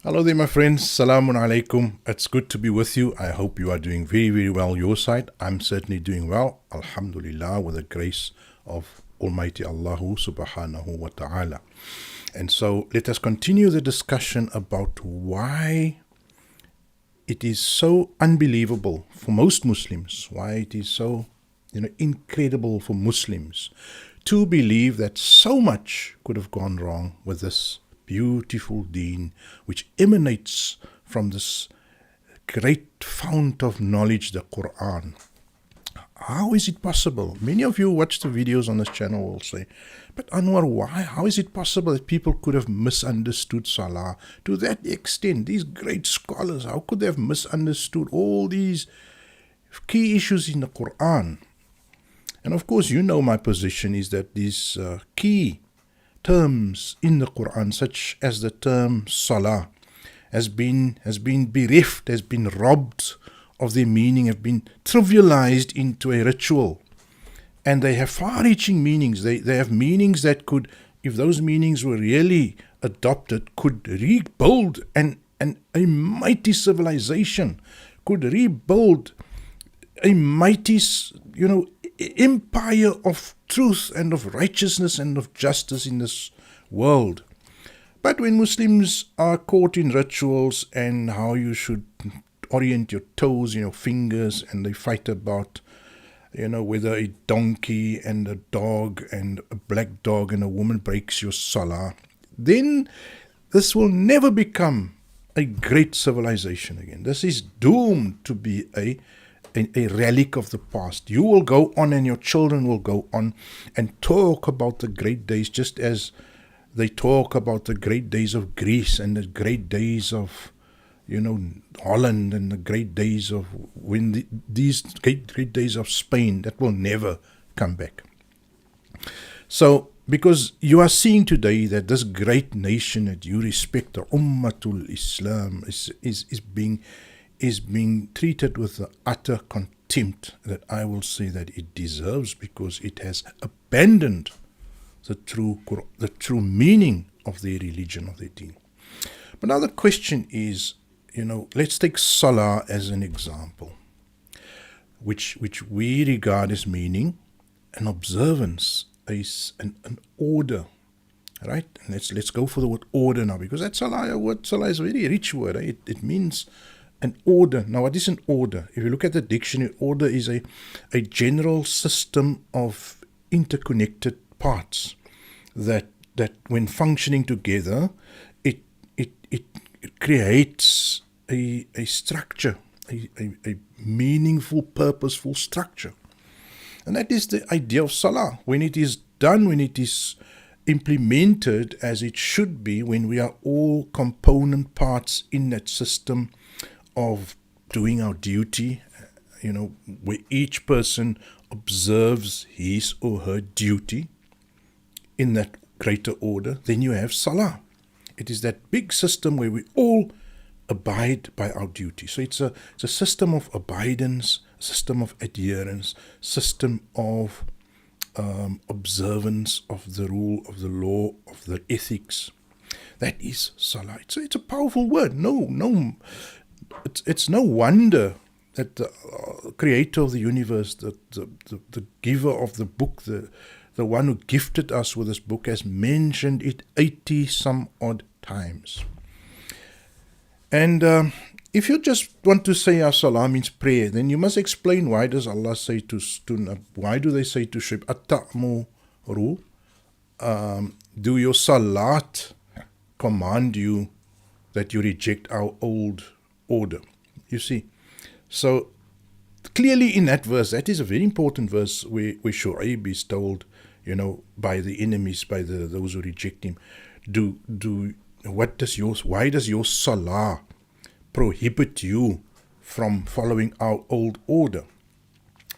Hello there, my friends. Salamun alaikum. It's good to be with you. I hope you are doing very, very well your side. I'm certainly doing well. Alhamdulillah, with the grace of Almighty Allahu subhanahu wa ta'ala. And so let us continue the discussion about why it is so unbelievable for most Muslims, why it is so incredible for Muslims to believe that so much could have gone wrong with this beautiful deen which emanates from this great fount of knowledge, the Qur'an. How is it possible? Many of you watch the videos on this channel will say, but Anwar, why? How is it possible that people could have misunderstood Salah to that extent? These great scholars, how could they have misunderstood all these key issues in the Qur'an? And of course, you know my position is that these key terms in the Qur'an, such as the term Salah, has been bereft, has been robbed of their meaning, have been trivialized into a ritual. And they have far-reaching meanings. They have meanings that could, if those meanings were really adopted, could rebuild a mighty civilization, could rebuild a mighty, empire of truth and of righteousness and of justice in this world. But when Muslims are caught in rituals and how you should orient your toes, fingers, and they fight about, whether a donkey and a dog and a black dog and a woman breaks your salah, then this will never become a great civilization again. This is doomed to be a relic of the past. You will go on and your children will go on and talk about the great days, just as they talk about the great days of Greece and the great days of Holland and the great days of these great days of Spain that will never come back. So, because you are seeing today that this great nation that you respect, the Ummatul Islam, is being treated with the utter contempt that I will say that it deserves, because it has abandoned the true meaning of their religion, of their deen. But now the question is, let's take Salah as an example, which we regard as meaning an observance, an order, right? And let's go for the word order now, because that word Salah is a very rich word. Right? It means an order. Now, what is an order? If you look at the dictionary, order is a general system of interconnected parts that when functioning together, it creates a structure, a meaningful, purposeful structure. And that is the idea of Salah. When it is done, when it is implemented as it should be, when we are all component parts in that system of doing our duty, where each person observes his or her duty in that greater order, then you have Salah. It is that big system where we all abide by our duty. So it's a system of abidance, system of adherence, system of observance of the rule, of the law, of the ethics. That is Salah. So it's a powerful word. It's no wonder that the creator of the universe, the giver of the book, the one who gifted us with this book, has mentioned it 80 some odd times. And if you just want to say our Salah means prayer, then you must explain why does Allah say why do they say to Shaik, At-ta'muru, do your Salat command you that you reject our old order? You see, so clearly in that verse, that is a very important verse where Shu'aib is told, by the enemies, by those who reject him, why does your Salah prohibit you from following our old order?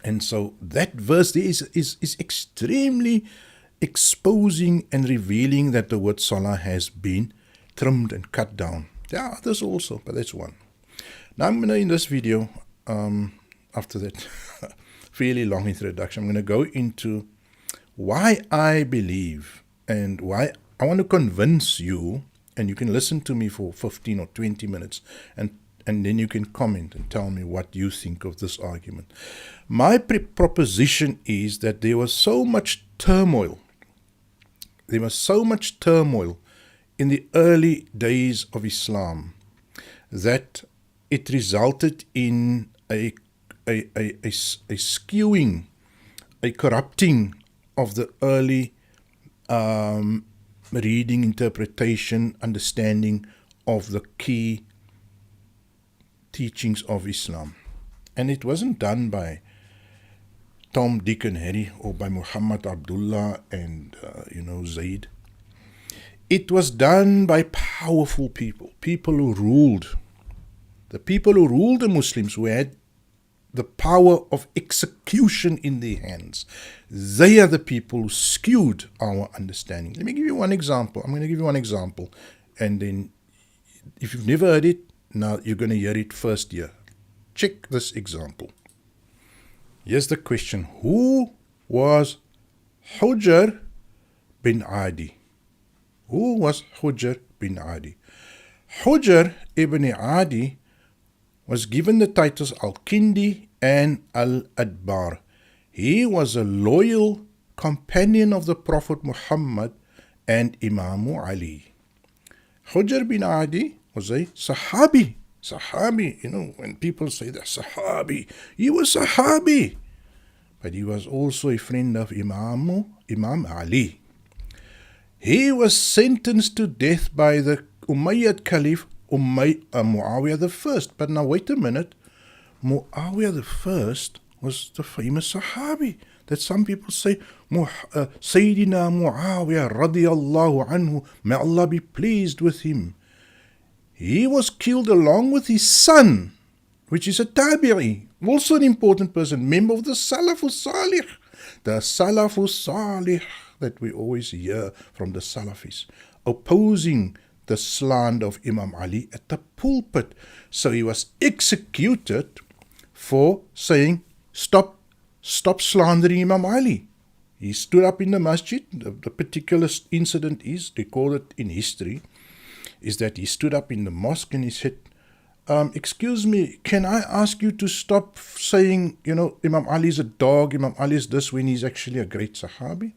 And so that verse there is extremely exposing and revealing that the word Salah has been trimmed and cut down. There are others also, but that's one. Now I'm going to, in this video, after that fairly long introduction, I'm going to go into why I believe and why I want to convince you And you can listen to me for 15 or 20 minutes and then you can comment and tell me what you think of this argument. My proposition is that there was so much turmoil. There was so much turmoil in the early days of Islam that it resulted in a skewing, a corrupting of the early reading, interpretation, understanding of the key teachings of Islam. And it wasn't done by Tom, Dick and Harry or by Muhammad, Abdullah and Zaid. It was done by powerful people, people who ruled. The people who ruled the Muslims, who had the power of execution in their hands. They are the people who skewed our understanding. Let me give you one example. I'm going to give you one example. And then, if you've never heard it, now you're going to hear it first here. Check this example. Here's the question. Who was Hujr bin Adi? Who was Hujr bin Adi? Hujr ibn Adi was given the titles Al-Kindi and Al-Adbar. He was a loyal companion of the Prophet Muhammad and Imam Ali. Hujr bin Adi was a Sahabi. Sahabi, when people say that Sahabi, he was Sahabi. But he was also a friend of Imam Ali. He was sentenced to death by the Umayyad Caliph Muawiya the First. But now wait a minute. Muawiya the First was the famous Sahabi that some people say, Sayyidina Muawiya radiyallahu anhu, may Allah be pleased with him. He was killed along with his son, which is a tabi'i, also an important person, member of the Salafus Salih. The Salafus Salih that we always hear from the Salafis, opposing the slander of Imam Ali at the pulpit. So he was executed for saying, stop slandering Imam Ali. He stood up in the masjid. The particular incident is recorded in history, is that he stood up in the mosque and he said, excuse me, can I ask you to stop saying, Imam Ali is a dog, Imam Ali is this, when he's actually a great Sahabi?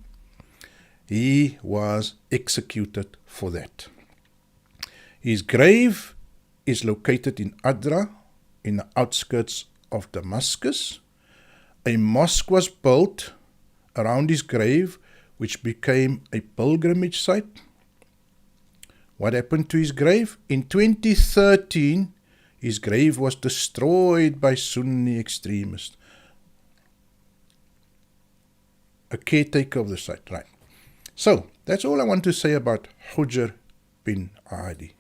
He was executed for that. His grave is located in Adra, in the outskirts of Damascus. A mosque was built around his grave, which became a pilgrimage site. What happened to his grave? In 2013, his grave was destroyed by Sunni extremists. A caretaker of the site, right? So, that's all I want to say about Hujr bin Adi.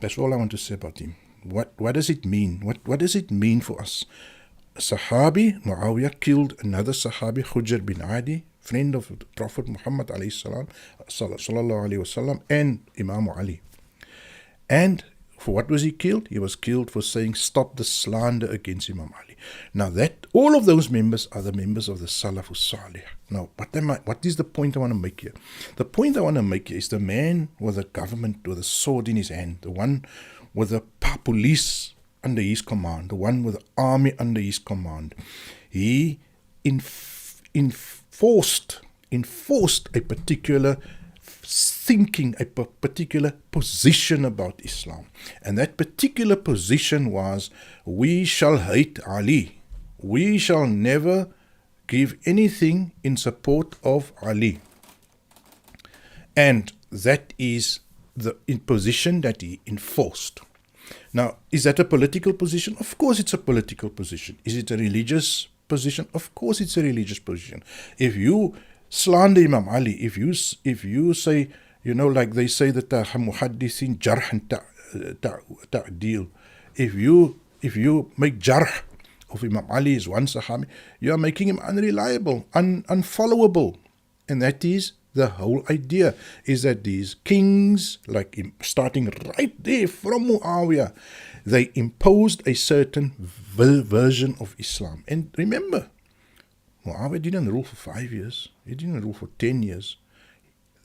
That's all I want to say about him. What does it mean? What does it mean for us? A Sahabi, Muawiya, killed another Sahabi, Hujr bin Adi, friend of the Prophet Muhammad sallallahu alaihi wasallam, and Imam Ali. And for what was he killed? He was killed for saying, stop the slander against Imam Ali. Now that, all of those members are the members of the Salafus Salih. Now, what is the point I want to make here? The point I want to make here is the man with a government, with a sword in his hand, the one with the police under his command, the one with the army under his command. He enforced a particular thinking, a particular position about Islam. And that particular position was, we shall hate Ali. We shall never give anything in support of Ali. And that is the position that he enforced. Now, is that a political position? Of course it's a political position. Is it a religious position? Of course it's a religious position. If you slander Imam Ali, if you say, like they say that the muhaddithin jarh and ta'deel, if you make jarh of Imam Ali as one Sahabi, you are making him unreliable, unfollowable. And that is the whole idea, is that these kings, like starting right there from Muawiyah, they imposed a certain version of Islam. And remember, Muawiyah didn't rule for 5 years. He didn't rule for 10 years.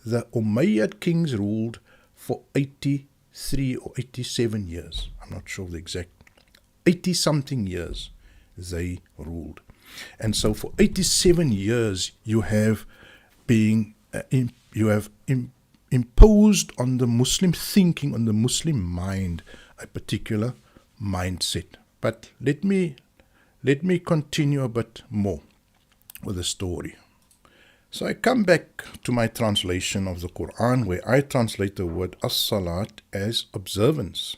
The Umayyad kings ruled for 83 or 87 years. I'm not sure the exact. 80 something years they ruled. And so for 87 years you have imposed on the Muslim thinking, on the Muslim mind, a particular mindset. But let me continue a bit more with the story. So I come back to my translation of the Qur'an, where I translate the word as-salat as observance.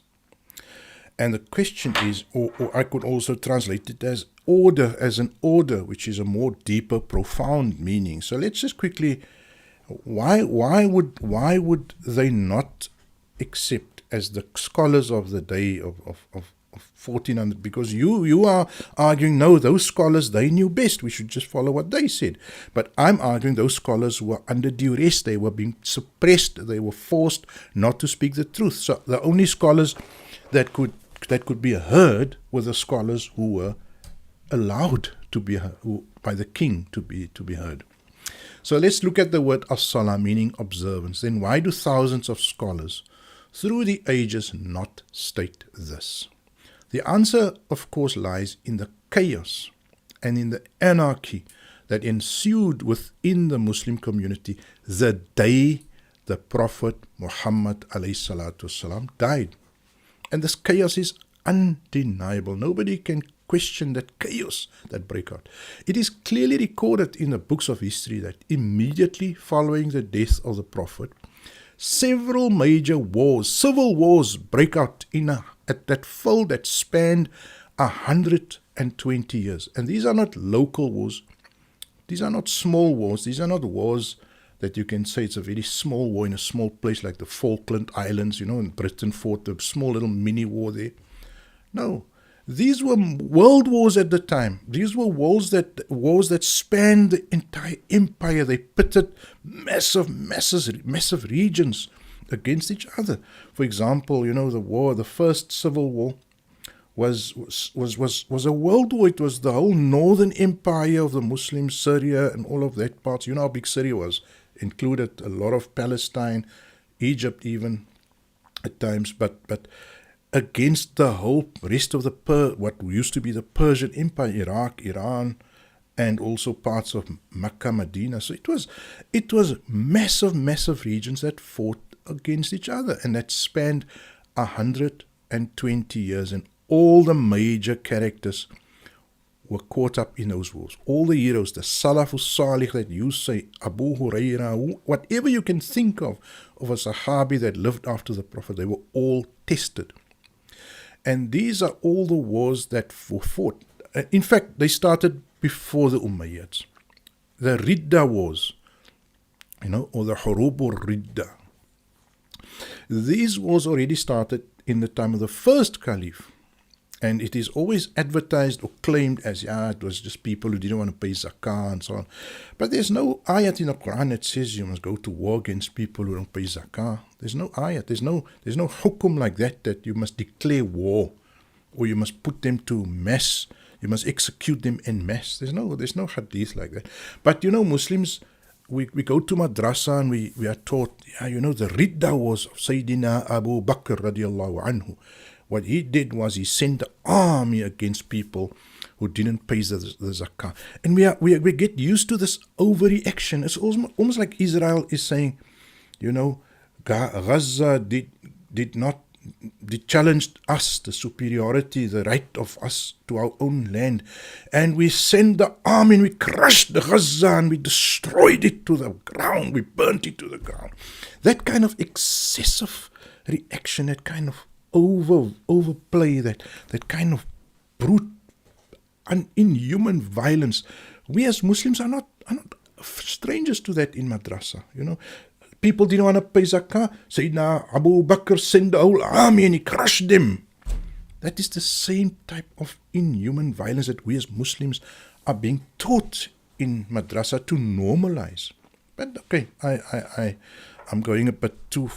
And the question is, or I could also translate it as order, as an order, which is a more deeper, profound meaning. So let's just quickly, why would they not accept, as the scholars of the day of 1400, because you are arguing, no, those scholars, they knew best, we should just follow what they said. But I'm arguing those scholars were under duress, they were being suppressed, they were forced not to speak the truth. So the only scholars that could be heard were the scholars who were allowed to be heard, by the king to be heard. So let's look at the word as-salah, meaning observance. Then why do thousands of scholars through the ages not state this? The answer, of course, lies in the chaos and in the anarchy that ensued within the Muslim community the day the Prophet Muhammad ﷺ died. And this chaos is undeniable. Nobody can question that chaos that broke out. It is clearly recorded in the books of history that immediately following the death of the Prophet, several major wars, civil wars, break out that spanned 120 years. And these are not local wars. These are not small wars. These are not wars that you can say it's a very small war in a small place like the Falkland Islands, and Britain fought a small little mini war there. No, these were world wars at the time. These were wars that spanned the entire empire. They pitted massive regions against each other. For example, the first civil war was a world war. It was the whole northern empire of the Muslims, Syria and all of that parts. You know how big Syria was. Included a lot of Palestine, Egypt even at times, but against the whole rest of what used to be the Persian Empire, Iraq, Iran, and also parts of Mecca, Medina. So it was massive regions that fought against each other, and that spanned 120 years, and all the major characters were caught up in those wars. All the heroes, the Salafus Salih that you say, Abu Hurairah, whatever you can think of a Sahabi that lived after the Prophet, they were all tested. And these are all the wars that were fought. In fact, they started before the Umayyads. The Ridda wars, or the Hurubur Ridda. These wars already started in the time of the first Caliph. And it is always advertised or claimed as, it was just people who didn't want to pay zakah and so on. But there's no ayat in the Quran that says you must go to war against people who don't pay zakah. There's no ayat. There's no hukum like that you must declare war or you must put them to mass. You must execute them en masse. There's no hadith like that. But Muslims, we go to madrasa and we are taught, the Ridda was of Sayyidina Abu Bakr radiallahu anhu. What he did was he sent an army against people who didn't pay the zakah. And we get used to this overreaction. It's almost like Israel is saying, Gaza did challenge us, the superiority, the right of us to our own land. And we sent the army and we crushed the Gaza and we destroyed it to the ground. We burnt it to the ground. That kind of excessive reaction, that kind of overplay, that kind of brute and inhuman violence. We as Muslims are not strangers to that in madrasa. People didn't want to pay zakah. Sayyidina Abu Bakr sent the whole army and he crushed them. That is the same type of inhuman violence that we as Muslims are being taught in madrasa to normalize. But okay, I'm going a bit too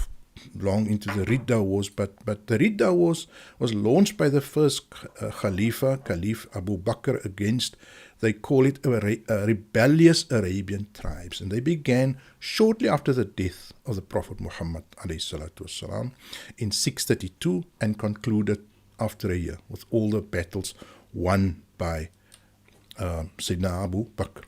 long into the Ridda Wars, but the Ridda Wars was launched by the first Khalifa, Caliph Abu Bakr, against, they call it a rebellious Arabian tribes. And they began shortly after the death of the Prophet Muhammad والسلام, in 632 and concluded after a year with all the battles won by Sayyidina Abu Bakr.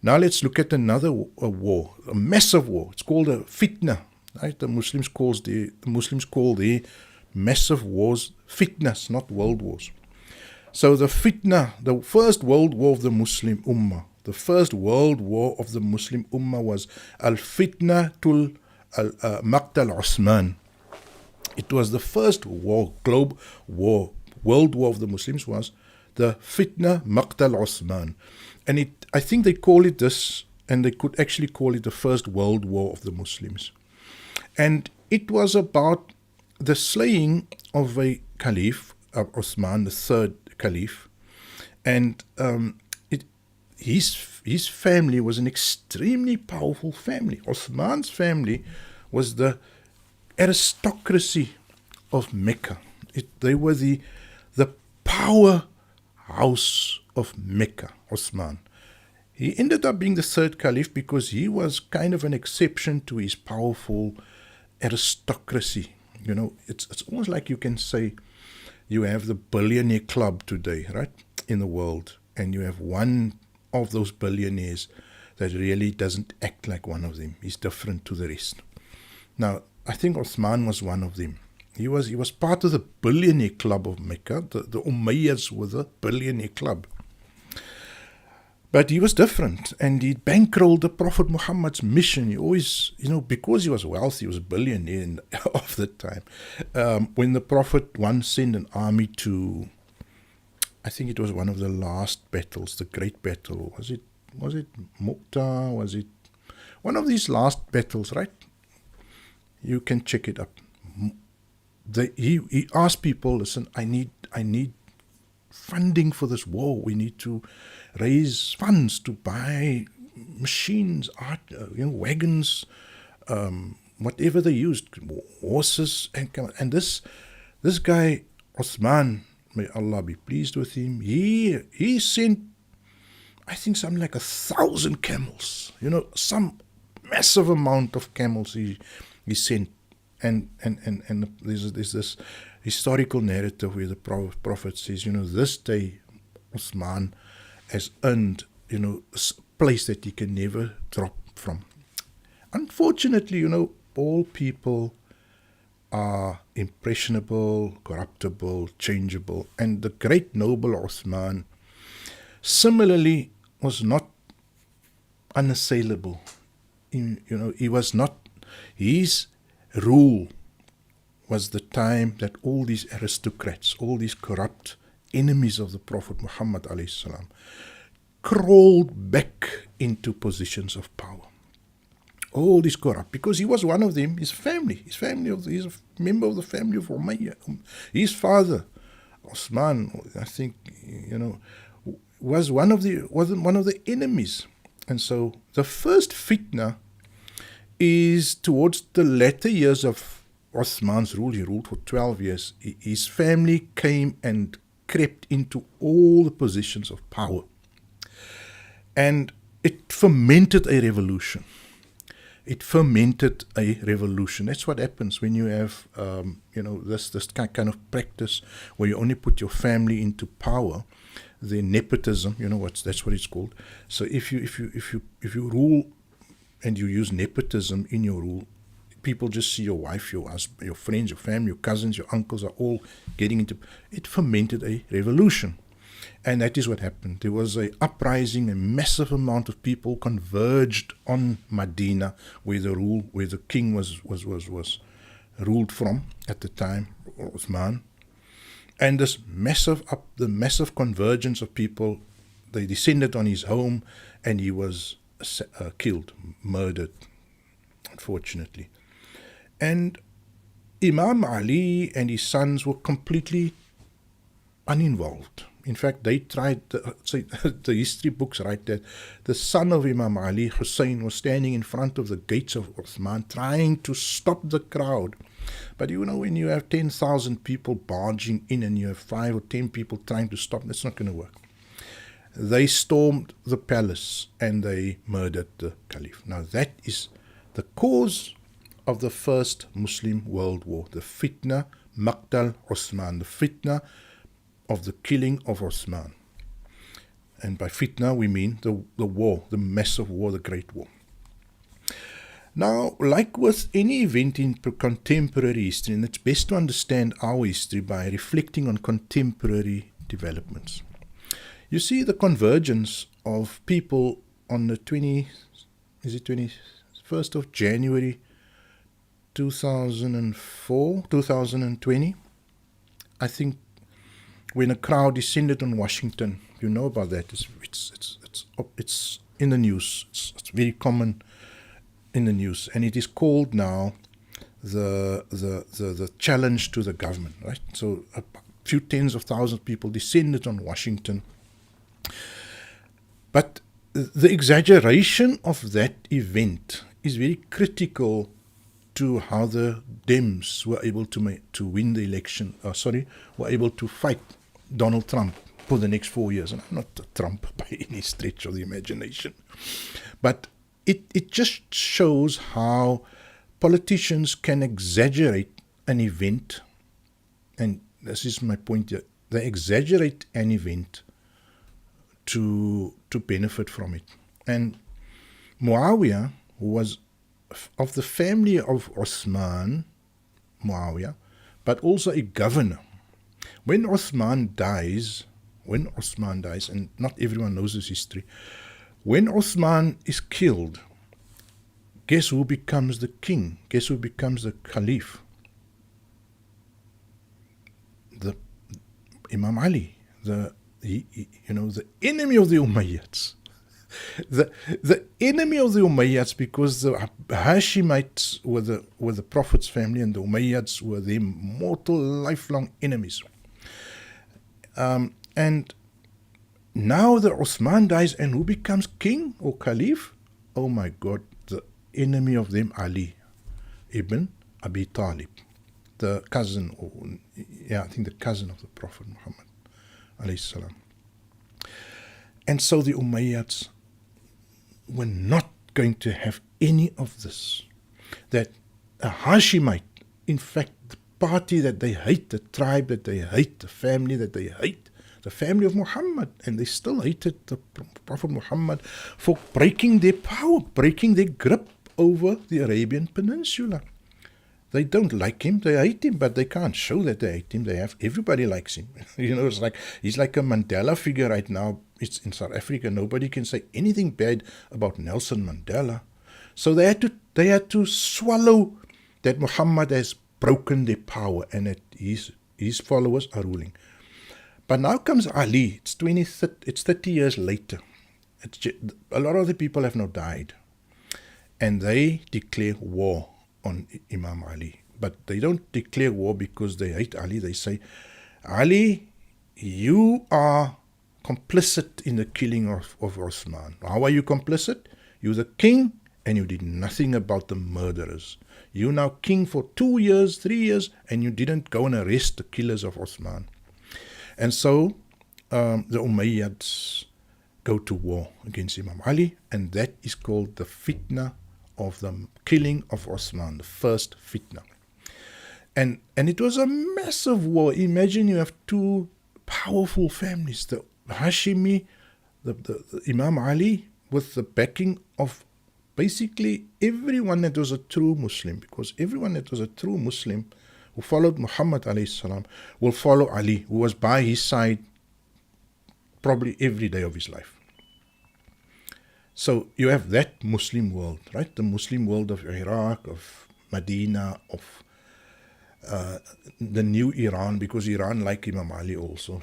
Now let's look at another war, a massive war. It's called a fitna. Right? The Muslims call the massive wars fitnas, not world wars. So the fitna, the first world war of the Muslim Ummah, the first world war of the Muslim Ummah was al-fitnatul Maqtal Osman. It was the first war, world war of the Muslims was the fitna Maqtal Osman. And I think they call it this, and they could actually call it the first world war of the Muslims. And it was about the slaying of a caliph, Osman, the third caliph. And his family was an extremely powerful family. Osman's family was the aristocracy of Mecca. They were the powerhouse of Mecca, Osman. He ended up being the third caliph because he was kind of an exception to his powerful aristocracy. You know, it's almost like you can say you have the billionaire club today, right, in the world, and you have one of those billionaires that really doesn't act like one of them. He's different to the rest. Now, I think Osman was one of them. He was part of the billionaire club of Mecca. The Umayyads were the billionaire club. But he was different, and he bankrolled the Prophet Muhammad's mission. He always, because he was wealthy, he was a billionaire of the time. When the Prophet once sent an army to, I think it was one of the last battles, the great battle. Was it Mu'tah? Was it one of these last battles, right? You can check it up. He asked people, listen, I need funding for this war. We need to raise funds to buy machines, wagons, whatever they used, horses, and this guy Osman, may Allah be pleased with him, he sent, I think, something like 1,000 camels. Some massive amount of camels he sent, and there's this historical narrative where the Prophet says, this day Osman has earned, a place that he can never drop from. Unfortunately, all people are impressionable, corruptible, changeable, and the great noble Osman similarly was not unassailable. He was not, his rule was the time that all these aristocrats, all these corrupt enemies of the Prophet Muhammad ﷺ, crawled back into positions of power. All these corrupt, because he was one of them, his family, he's a member of the family of Umayyad. His father, Osman, I think, was one of the enemies. And so the first fitna is towards the latter years of Osman's rule. He ruled for 12 years. His family came and crept into all the positions of power. And it fermented a revolution. That's what happens when you have, this kind of practice where you only put your family into power. The nepotism, that's what it's called. So if you rule and you use nepotism in your rule, people just see your wife, your husband, your friends, your family, your cousins, your uncles are all getting into it. Fermented a revolution. And that is what happened. There was an uprising, a massive amount of people converged on Medina, where the king was ruled from at the time, Uthman. And the massive convergence of people, they descended on his home, and he was killed, murdered, unfortunately. And Imam Ali and his sons were completely uninvolved. In fact, they tried, the history books write that the son of Imam Ali, Hussein, was standing in front of the gates of Uthman trying to stop the crowd. But when you have 10,000 people barging in and you have 5 or 10 people trying to stop, that's not going to work. They stormed the palace and they murdered the caliph. Now that is the cause of the First Muslim World War, the fitna Maqtal Uthman, the fitna of the killing of Uthman. And by fitna we mean the war, the massive war, the Great War. Now, like with any event in contemporary history, and it's best to understand our history by reflecting on contemporary developments. You see the convergence of people on the 21st of January 2020, I think, when a crowd descended on Washington. You know about that. It's in the news. It's very common in the news, and it is called now the challenge to the government. Right. So a few tens of thousands of people descended on Washington, but the exaggeration of that event is very critical to how the Dems were able to win the election. Were able to fight Donald Trump for the next 4 years. And I'm not a Trump by any stretch of the imagination. But it just shows how politicians can exaggerate an event. And this is my point here. They exaggerate an event to benefit from it. And Muawiya, who was of the family of Uthman, Muawiya, but also a governor. When Uthman dies, and not everyone knows this history, when Uthman is killed, guess who becomes the king? Guess who becomes the caliph? The Imam Ali, the enemy of the Umayyads. The enemy of the Umayyads, because the Hashimites were the Prophet's family and the Umayyads were their mortal, lifelong enemies. And now the Uthman dies, and who becomes king or caliph? Oh my God, the enemy of them, Ali ibn Abi Talib, the cousin, I think the cousin of the Prophet Muhammad alayhi salam. And so the Umayyads were not going to have any of this. That a Hashimite, in fact, the party that they hate, the tribe that they hate, the family that they hate, the family of Muhammad, and they still hated the Prophet Muhammad for breaking their power, breaking their grip over the Arabian Peninsula. They don't like him, they hate him, but they can't show that they hate him. Everybody likes him. It's like he's like a Mandela figure right now. It's in South Africa. Nobody can say anything bad about Nelson Mandela. So they had to swallow that Muhammad has broken their power and that his followers are ruling. But now comes Ali. It's 30 years later. A lot of the people have now died. And they declare war on Imam Ali. But they don't declare war because they hate Ali. They say, Ali, you are complicit in the killing of Uthman. How are you complicit? You're the king and you did nothing about the murderers. You're now king for 2 years, 3 years, and you didn't go and arrest the killers of Uthman. And so the Umayyads go to war against Imam Ali, and that is called the fitna of the killing of Uthman, the first fitna. And it was a massive war. Imagine you have two powerful families, the Hashimi, the Imam Ali, with the backing of basically everyone that was a true Muslim, because everyone that was a true Muslim who followed Muhammad alayhi salam will follow Ali, who was by his side probably every day of his life. So you have that Muslim world, right? The Muslim world of Iraq, of Medina, of the new Iran, because Iran like Imam Ali also,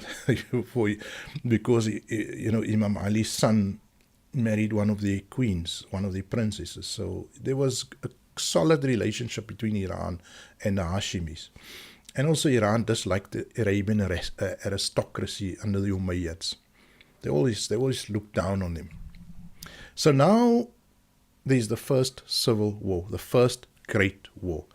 because Imam Ali's son married one of the queens, one of the princesses. So there was a solid relationship between Iran and the Hashimis. And also Iran disliked the Arabian aristocracy under the Umayyads. They always looked down on them. So now there's the first civil war, the first great war.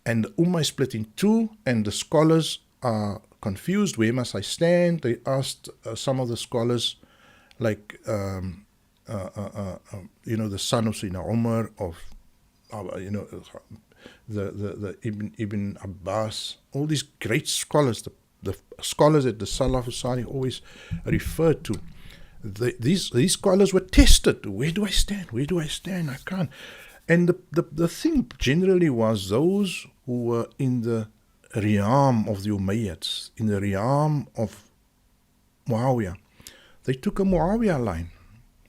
And the Ummah is split in two, and the scholars are confused. Where must I stand? They asked some of the scholars, like, the son of Sayyidina Umar, of, the Ibn Abbas, all these great scholars, the scholars that the Salaf Salih always referred to. These scholars were tested. Where do I stand? Where do I stand? I can't. And the thing generally was those who were in the realm of the Umayyads, in the realm of Muawiya, they took a Muawiya line.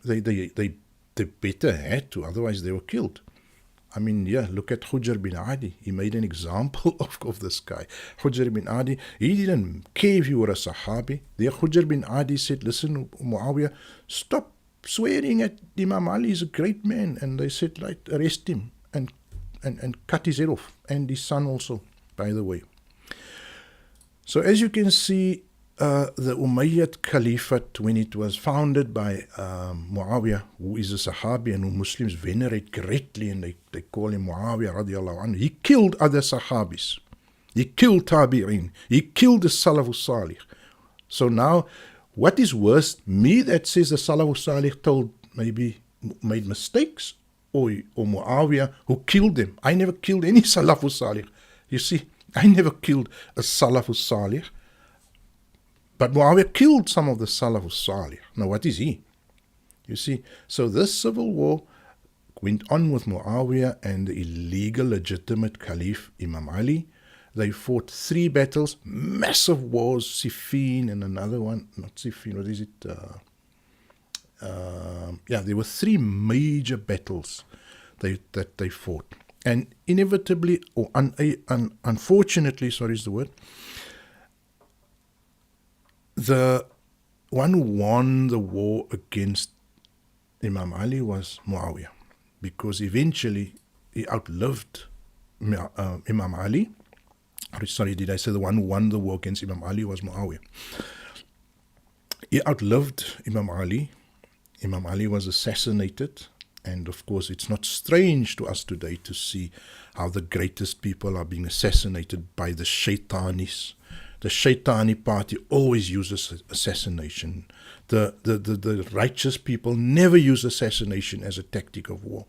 They better had to, otherwise they were killed. I mean, look at Hujr bin Adi. He made an example of this guy. Hujr bin Adi, he didn't care if you were a Sahabi. There Hujr bin Adi said, listen, Muawiyah, stop swearing at Imam Ali, he's a great man. And they said, like, arrest him and cut his head off. And his son also, by the way. So as you can see, the Umayyad Caliphate, when it was founded by Muawiyah, who is a Sahabi and who Muslims venerate greatly, and they call him Muawiyah radiallahu anhu, he killed other Sahabis. He killed Tabi'in. He killed the Salaf Salih. So now, what is worse, me that says the Salaf Salih made mistakes, or Muawiyah who killed them? I never killed any Salaf Salih. You see, I never killed a Salaf Salih. But Muawiyah killed some of the Salaf Salih. Now what is he? You see, so this civil war went on with Muawiyah and the illegal legitimate Caliph Imam Ali. They fought 3 battles, massive wars, Siffin and another one, not Siffin, what is it? There were 3 major battles that they fought. And inevitably, or unfortunately, sorry is the word, the one who won the war against Imam Ali was Muawiyah, because eventually he outlived Imam Ali. Sorry, did I say the one who won the war against Imam Ali was Muawiyah? He outlived Imam Ali. Imam Ali was assassinated, and of course it's not strange to us today to see how the greatest people are being assassinated by the shaitanis. The Shaitani party always uses assassination. The righteous people never use assassination as a tactic of war.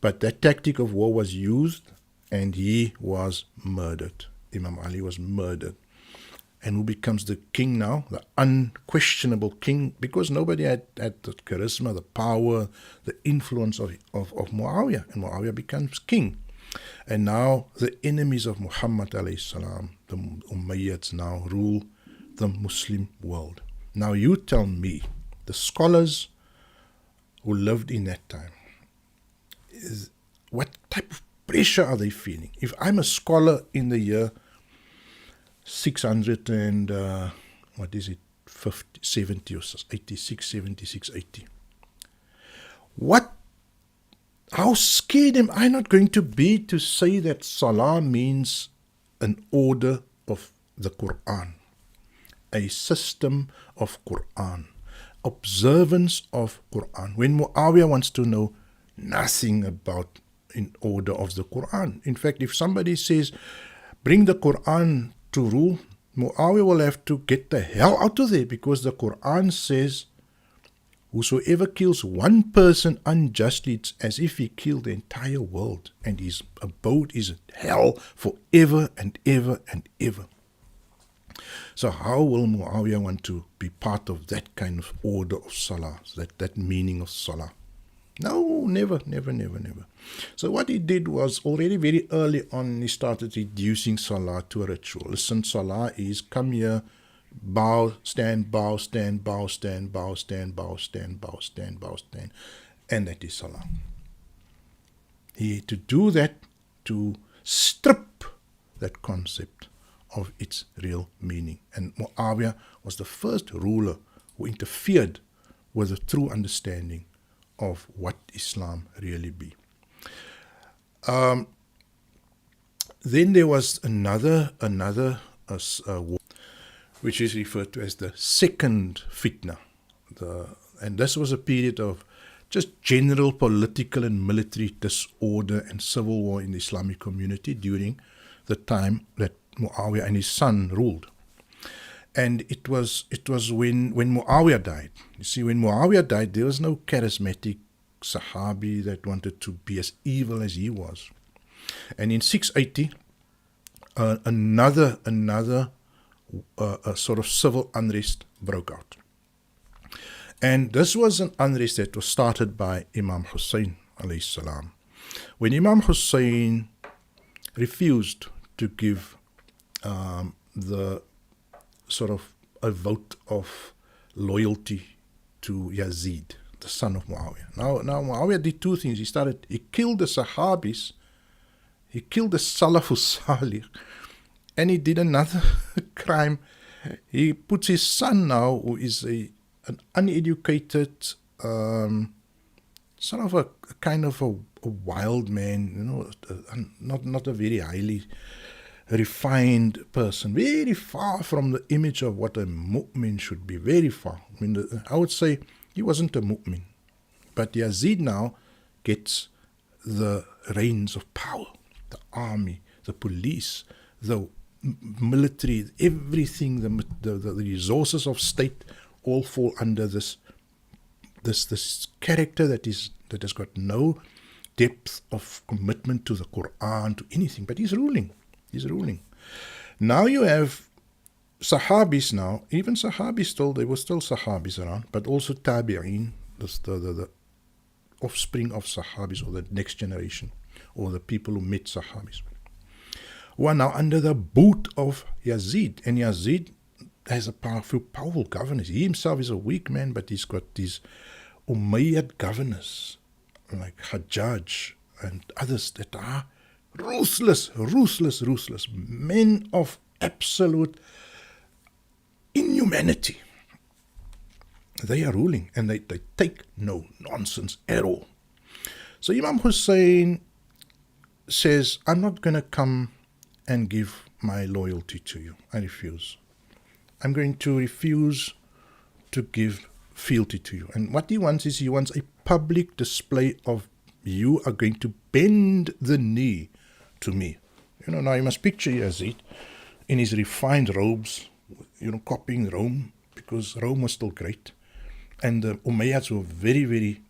But that tactic of war was used, and he was murdered. Imam Ali was murdered. And who becomes the king now? The unquestionable king, because nobody had the charisma, the power, the influence of Muawiyah. And Muawiyah becomes king. And now the enemies of Muhammad alayhi salam, the Umayyads, now rule the Muslim world. Now you tell me, the scholars who lived in that time, what type of pressure are they feeling? If I'm a scholar in the year 600 and, 70 or 86, 76, 80. How scared am I not going to be to say that Salah means an order of the Qur'an, a system of Qur'an, observance of Qur'an, when Muawiyah wants to know nothing about in order of the Qur'an. In fact, if somebody says, bring the Qur'an to rule, Muawiyah will have to get the hell out of there, because the Qur'an says, whosoever kills one person unjustly, it's as if he killed the entire world, and his abode is hell forever and ever and ever. So how will Muawiyah want to be part of that kind of order of Salah, that meaning of Salah? No, never. So what he did was, already very early on, he started reducing Salah to a ritual. Listen, Salah is come here, bow, stand, bow, stand, bow, stand, bow, stand, bow, stand, bow, stand, bow, stand. And that is Salah. He had to do that to strip that concept of its real meaning. And Muawiyah was the first ruler who interfered with the true understanding of what Islam really be. Then there was another war, which is referred to as the second fitna. And this was a period of just general political and military disorder and civil war in the Islamic community during the time that Muawiya and his son ruled. And it was when Muawiya died. You see, when Muawiya died, there was no charismatic Sahabi that wanted to be as evil as he was. And in 680, another sort of civil unrest broke out. And this was an unrest that was started by Imam Hussein alayhi salam. When Imam Hussein refused to give the sort of a vote of loyalty to Yazid, the son of Muawiya. Now Muawiya did two things. He killed the Sahabis, he killed the Salafus Salih, and he did another crime. He puts his son now, who is an uneducated, sort of a kind of a wild man, not a very highly refined person, very far from the image of what a mu'min should be, very far. I mean, I would say he wasn't a mu'min. But Yazid now gets the reins of power, the army, the police, the military, everything, the resources of state all fall under this character that has got no depth of commitment to the Qur'an, to anything, but he's ruling. Now you have Sahabis now, even Sahabis there were still Sahabis around, but also Tabi'een, the offspring of Sahabis, or the next generation, or the people who met Sahabis, who are now under the boot of Yazid. And Yazid has a powerful governor. He himself is a weak man, but he's got these Umayyad governors, like Hajjaj and others, that are ruthless, men of absolute inhumanity. They are ruling, and they take no nonsense at all. So Imam Hussein says, I'm not going to come and give my loyalty to you. I refuse. I'm going to refuse to give fealty to you. And what he wants is, he wants a public display of, you are going to bend the knee to me. Now you must picture Yazid in his refined robes, copying Rome, because Rome was still great. And the Umayyads were very, very,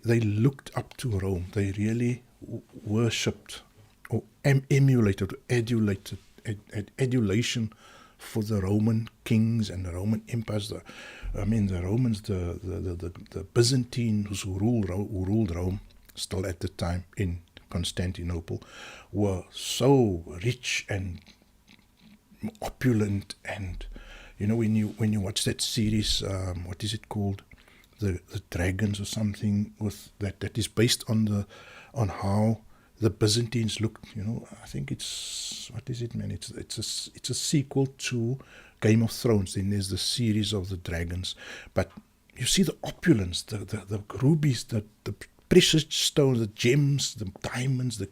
they looked up to Rome. They really worshipped or emulated, adulation for the Roman kings and the Roman empires. The Romans, the Byzantines who ruled Rome still at the time in Constantinople, were so rich and opulent. And when you watch that series, what is it called, the Dragons or something, with that is based on how the Byzantines looked. I think it's, what is it, man? It's a sequel to Game of Thrones. Then there's the series of the dragons, but you see the opulence, the rubies, the precious stones, the gems, the diamonds, the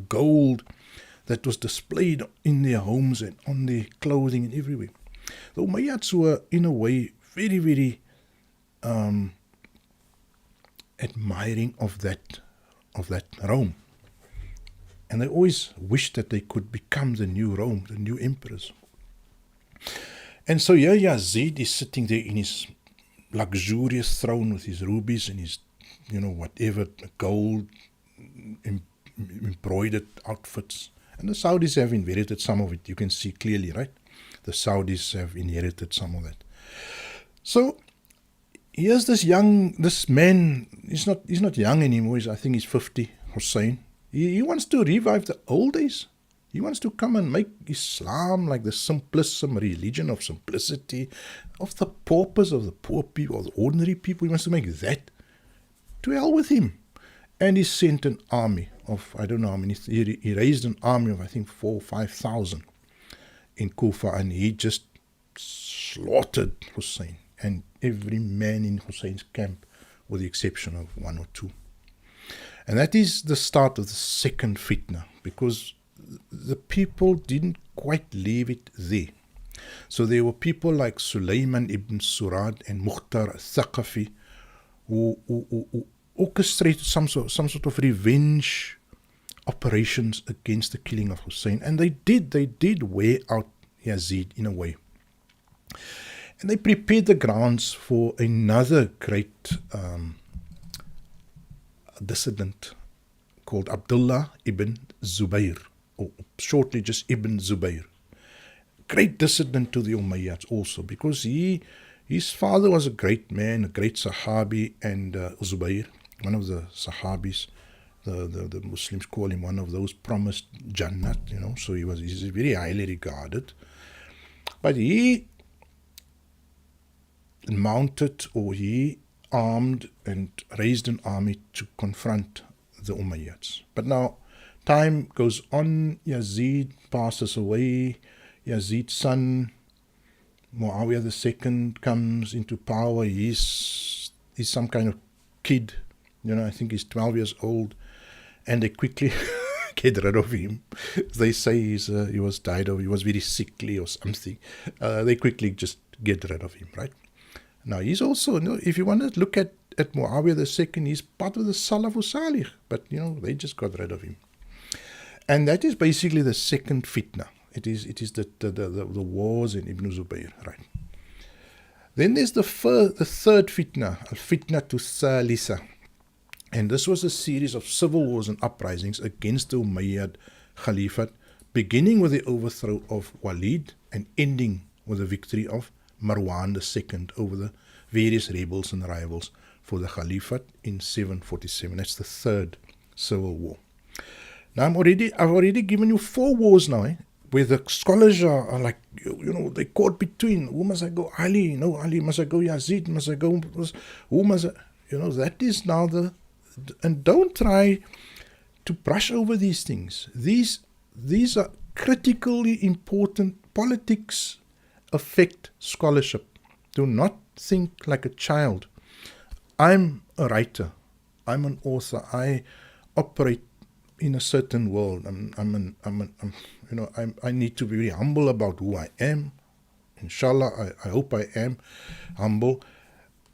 gold that was displayed in their homes and on their clothing and everywhere. The Umayyads were, in a way, very, very admiring of that Rome. And they always wished that they could become the new Rome, the new emperors. And so here Yazid is sitting there in his luxurious throne with his rubies and his, whatever, gold embroidered outfits. And the Saudis have inherited some of it. You can see clearly, right? The Saudis have inherited some of that. So here's this man. He's not young anymore. I think he's 50, Hussein. He wants to revive the old days. He wants to come and make Islam like the some religion of simplicity, of the paupers, of the poor people, of the ordinary people. He wants to make that. To hell with him. And he sent an army of, I don't know how many, he raised an army of, I think, 4,000 or 5,000 in Kufa, and he just slaughtered Hussein and every man in Hussein's camp, with the exception of one or two. And that is the start of the second fitna, because the people didn't quite leave it there. So there were people like Sulaiman ibn Surad and Mukhtar al-Thaqafi who orchestrated some sort of revenge operations against the killing of Hussein. And they did wear out Yazid in a way. And they prepared the grounds for another great dissident called Abdullah ibn Zubayr, or shortly just Ibn Zubayr. Great dissident to the Umayyads also, because his father was a great man, a great Sahabi, and Zubayr, one of the Sahabis, the Muslims call him one of those promised Jannat, so he's very highly regarded. But he mounted, or he armed and raised an army to confront the Umayyads. But now time goes on, Yazid passes away, Yazid's son Muawiya II comes into power. He's some kind of kid, I think he's 12 years old, and they quickly get rid of him. They say he was very sickly or something. They quickly just get rid of him, right? Now he's also, if you want to look at Muawiya II, he's part of the Salaf Salih, but they just got rid of him. And that is basically the second fitna. It is the wars in Ibn Zubayr, right? Then there's the third fitna, al-fitna to Salisa. And this was a series of civil wars and uprisings against the Umayyad Caliphate, beginning with the overthrow of Walid and ending with the victory of Marwan II over the various rebels and rivals for the Caliphate in 747. That's the third civil war. Now I've already given you 4 wars now, where the scholars are like, they caught between, who must I go? Ali, no, Ali, must I go Yazid, must I go, who must I, that is now and don't try to brush over these things. These are critically important. Politics affect scholarship. Do not think like a child. I'm a writer. I'm an author. I operate in a certain world. I need to be very humble about who I am. Inshallah, I hope I am humble.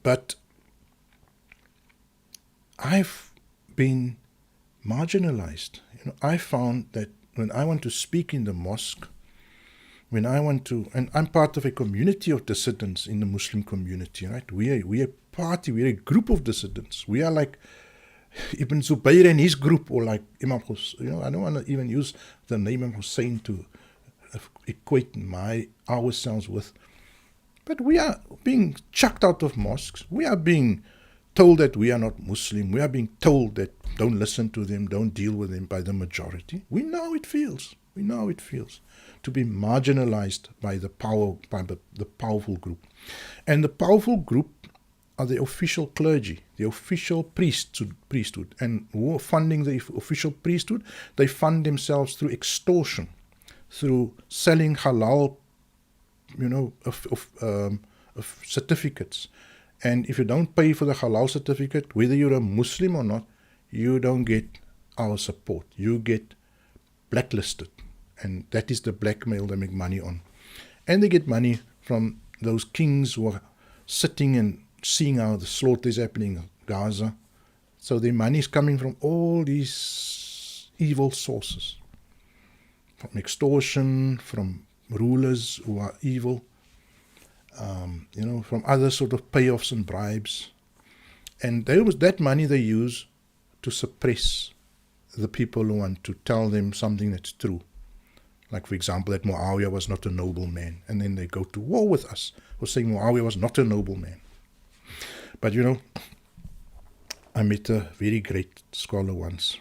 But I've been marginalized. I found that when I want to speak in the mosque, and I'm part of a community of dissidents in the Muslim community, right? We're a party, we're a group of dissidents. We are like Ibn Zubayr and his group, or like Imam Hussein. I don't want to even use the name Imam Hussein to equate ourselves with. But we are being chucked out of mosques. We are being told that we are not Muslim. We are being told that don't listen to them, don't deal with them by the majority. We know how it feels. We know how it feels to be marginalized by the powerful group. And the powerful group are the official clergy, the official priesthood. And who are funding the official priesthood? They fund themselves through extortion, through selling halal, of certificates. And if you don't pay for the halal certificate, whether you're a Muslim or not, you don't get our support. You get blacklisted. And that is the blackmail they make money on. And they get money from those kings who are sitting and seeing how the slaughter is happening in Gaza. So their money is coming from all these evil sources. From extortion, from rulers who are evil, from other sort of payoffs and bribes. And that money they use to suppress the people who want to tell them something that's true. Like, for example, that Muawiya was not a noble man. And then they go to war with us for saying Muawiya was not a noble man. But I met a very great scholar once.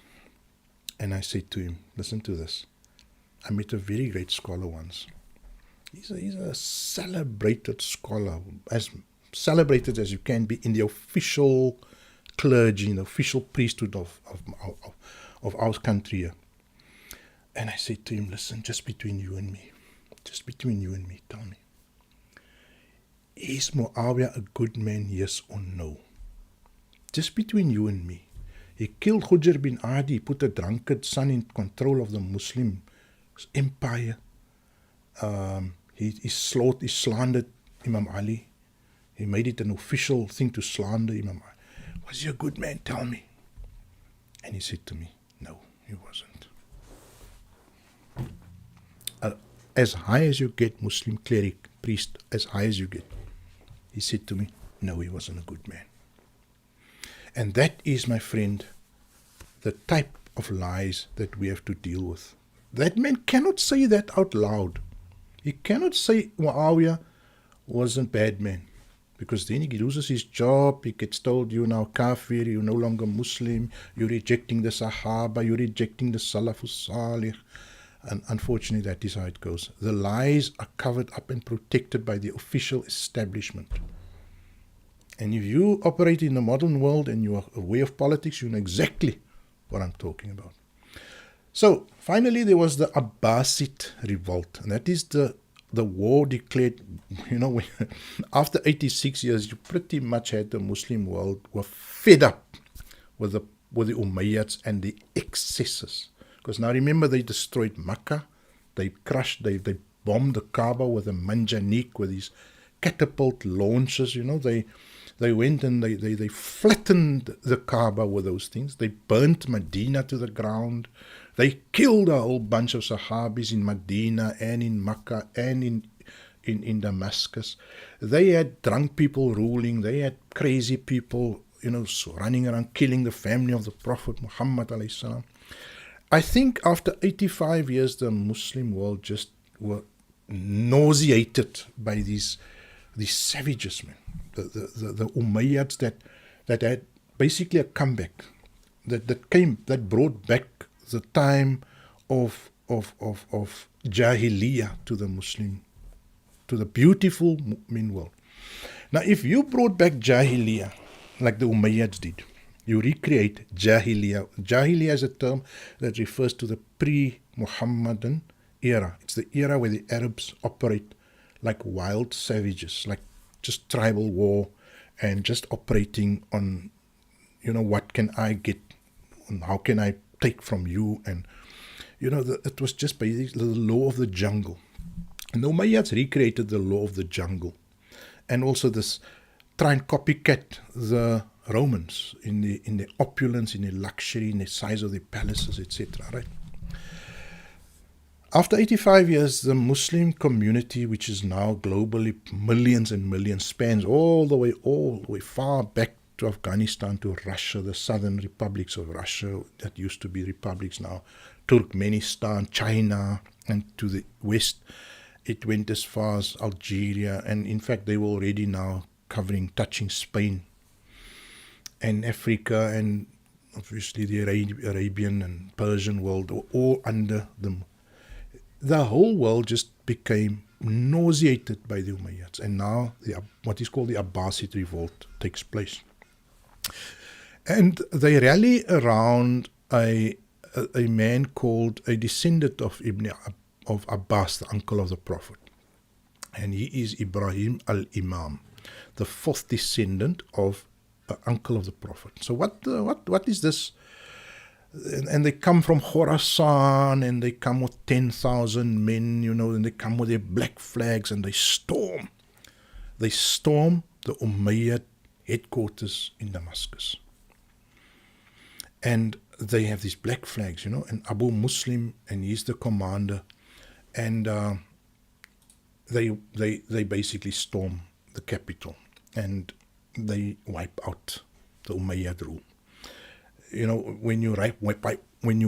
And I said to him, listen to this. I met a very great scholar once. He's a celebrated scholar, as celebrated as you can be in the official clergy, in the official priesthood of our country here. And I said to him, listen, just between you and me, tell me, is Muawiya a good man, yes or no? Just between you and me. He killed Hujr bin Adi, put a drunkard son in control of the Muslim empire. He slandered Imam Ali. He made it an official thing to slander Imam Ali. Was he a good man? Tell me. And he said to me, no, he wasn't. As high as you get, Muslim cleric, priest, as high as you get. He said to me, no, he wasn't a good man. And that is, my friend, the type of lies that we have to deal with. That man cannot say that out loud. He cannot say Muawiya was a bad man, because then he loses his job, he gets told, you're now kafir, you're no longer Muslim, you're rejecting the Sahaba, you're rejecting the Salafus Salih. And unfortunately, that is how it goes. The lies are covered up and protected by the official establishment. And if you operate in the modern world and you are aware of politics, you know exactly what I'm talking about. So, finally, there was the Abbasid revolt. And that is the war declared, after 86 years, you pretty much had the Muslim world were fed up with the Umayyads and the excesses. Because now remember, they destroyed Makkah, they crushed, they bombed the Kaaba with a manjanik, with these catapult launches, They went and they flattened the Kaaba with those things. They burnt Medina to the ground. They killed a whole bunch of Sahabis in Medina and in Makkah and in Damascus. They had drunk people ruling. They had crazy people, running around killing the family of the Prophet Muhammad alayhi salam. I think after 85 years, the Muslim world just were nauseated by these savages, man. The Umayyads that had basically a comeback, that brought back the time of Jahiliyyah to the Muslim, to the beautiful mu'min world. Now, if you brought back Jahiliyyah like the Umayyads did, you recreate Jahiliyyah. Jahiliyyah is a term that refers to the pre-Muhammadan era. It's the era where the Arabs operate like wild savages, like just tribal war, and just operating on, what can I get, and how can I take from you, and, it was just basically the law of the jungle. And the Umayyads recreated the law of the jungle, and also this try and copycat the Romans in the opulence, in the luxury, in the size of the palaces, etc. Right? After 85 years, the Muslim community, which is now globally millions and millions, spans all the way far back to Afghanistan, to Russia, the southern republics of Russia that used to be republics now, Turkmenistan, China, and to the west, it went as far as Algeria, and in fact they were already now touching Spain and Africa, and obviously the Arabian and Persian world were all under them. The whole world just became nauseated by the Umayyads, and now what is called the Abbasid revolt takes place. And they rally around a man called a descendant of of Abbas, the uncle of the Prophet, and he is Ibrahim al-Imam, the fourth descendant of uncle of the Prophet. So what is this? And they come from Khorasan, and they come with 10,000 men, and they come with their black flags, and they storm the Umayyad headquarters in Damascus. And they have these black flags, and Abu Muslim, and he's the commander, and they basically storm the capital, and they wipe out the Umayyad rule. When you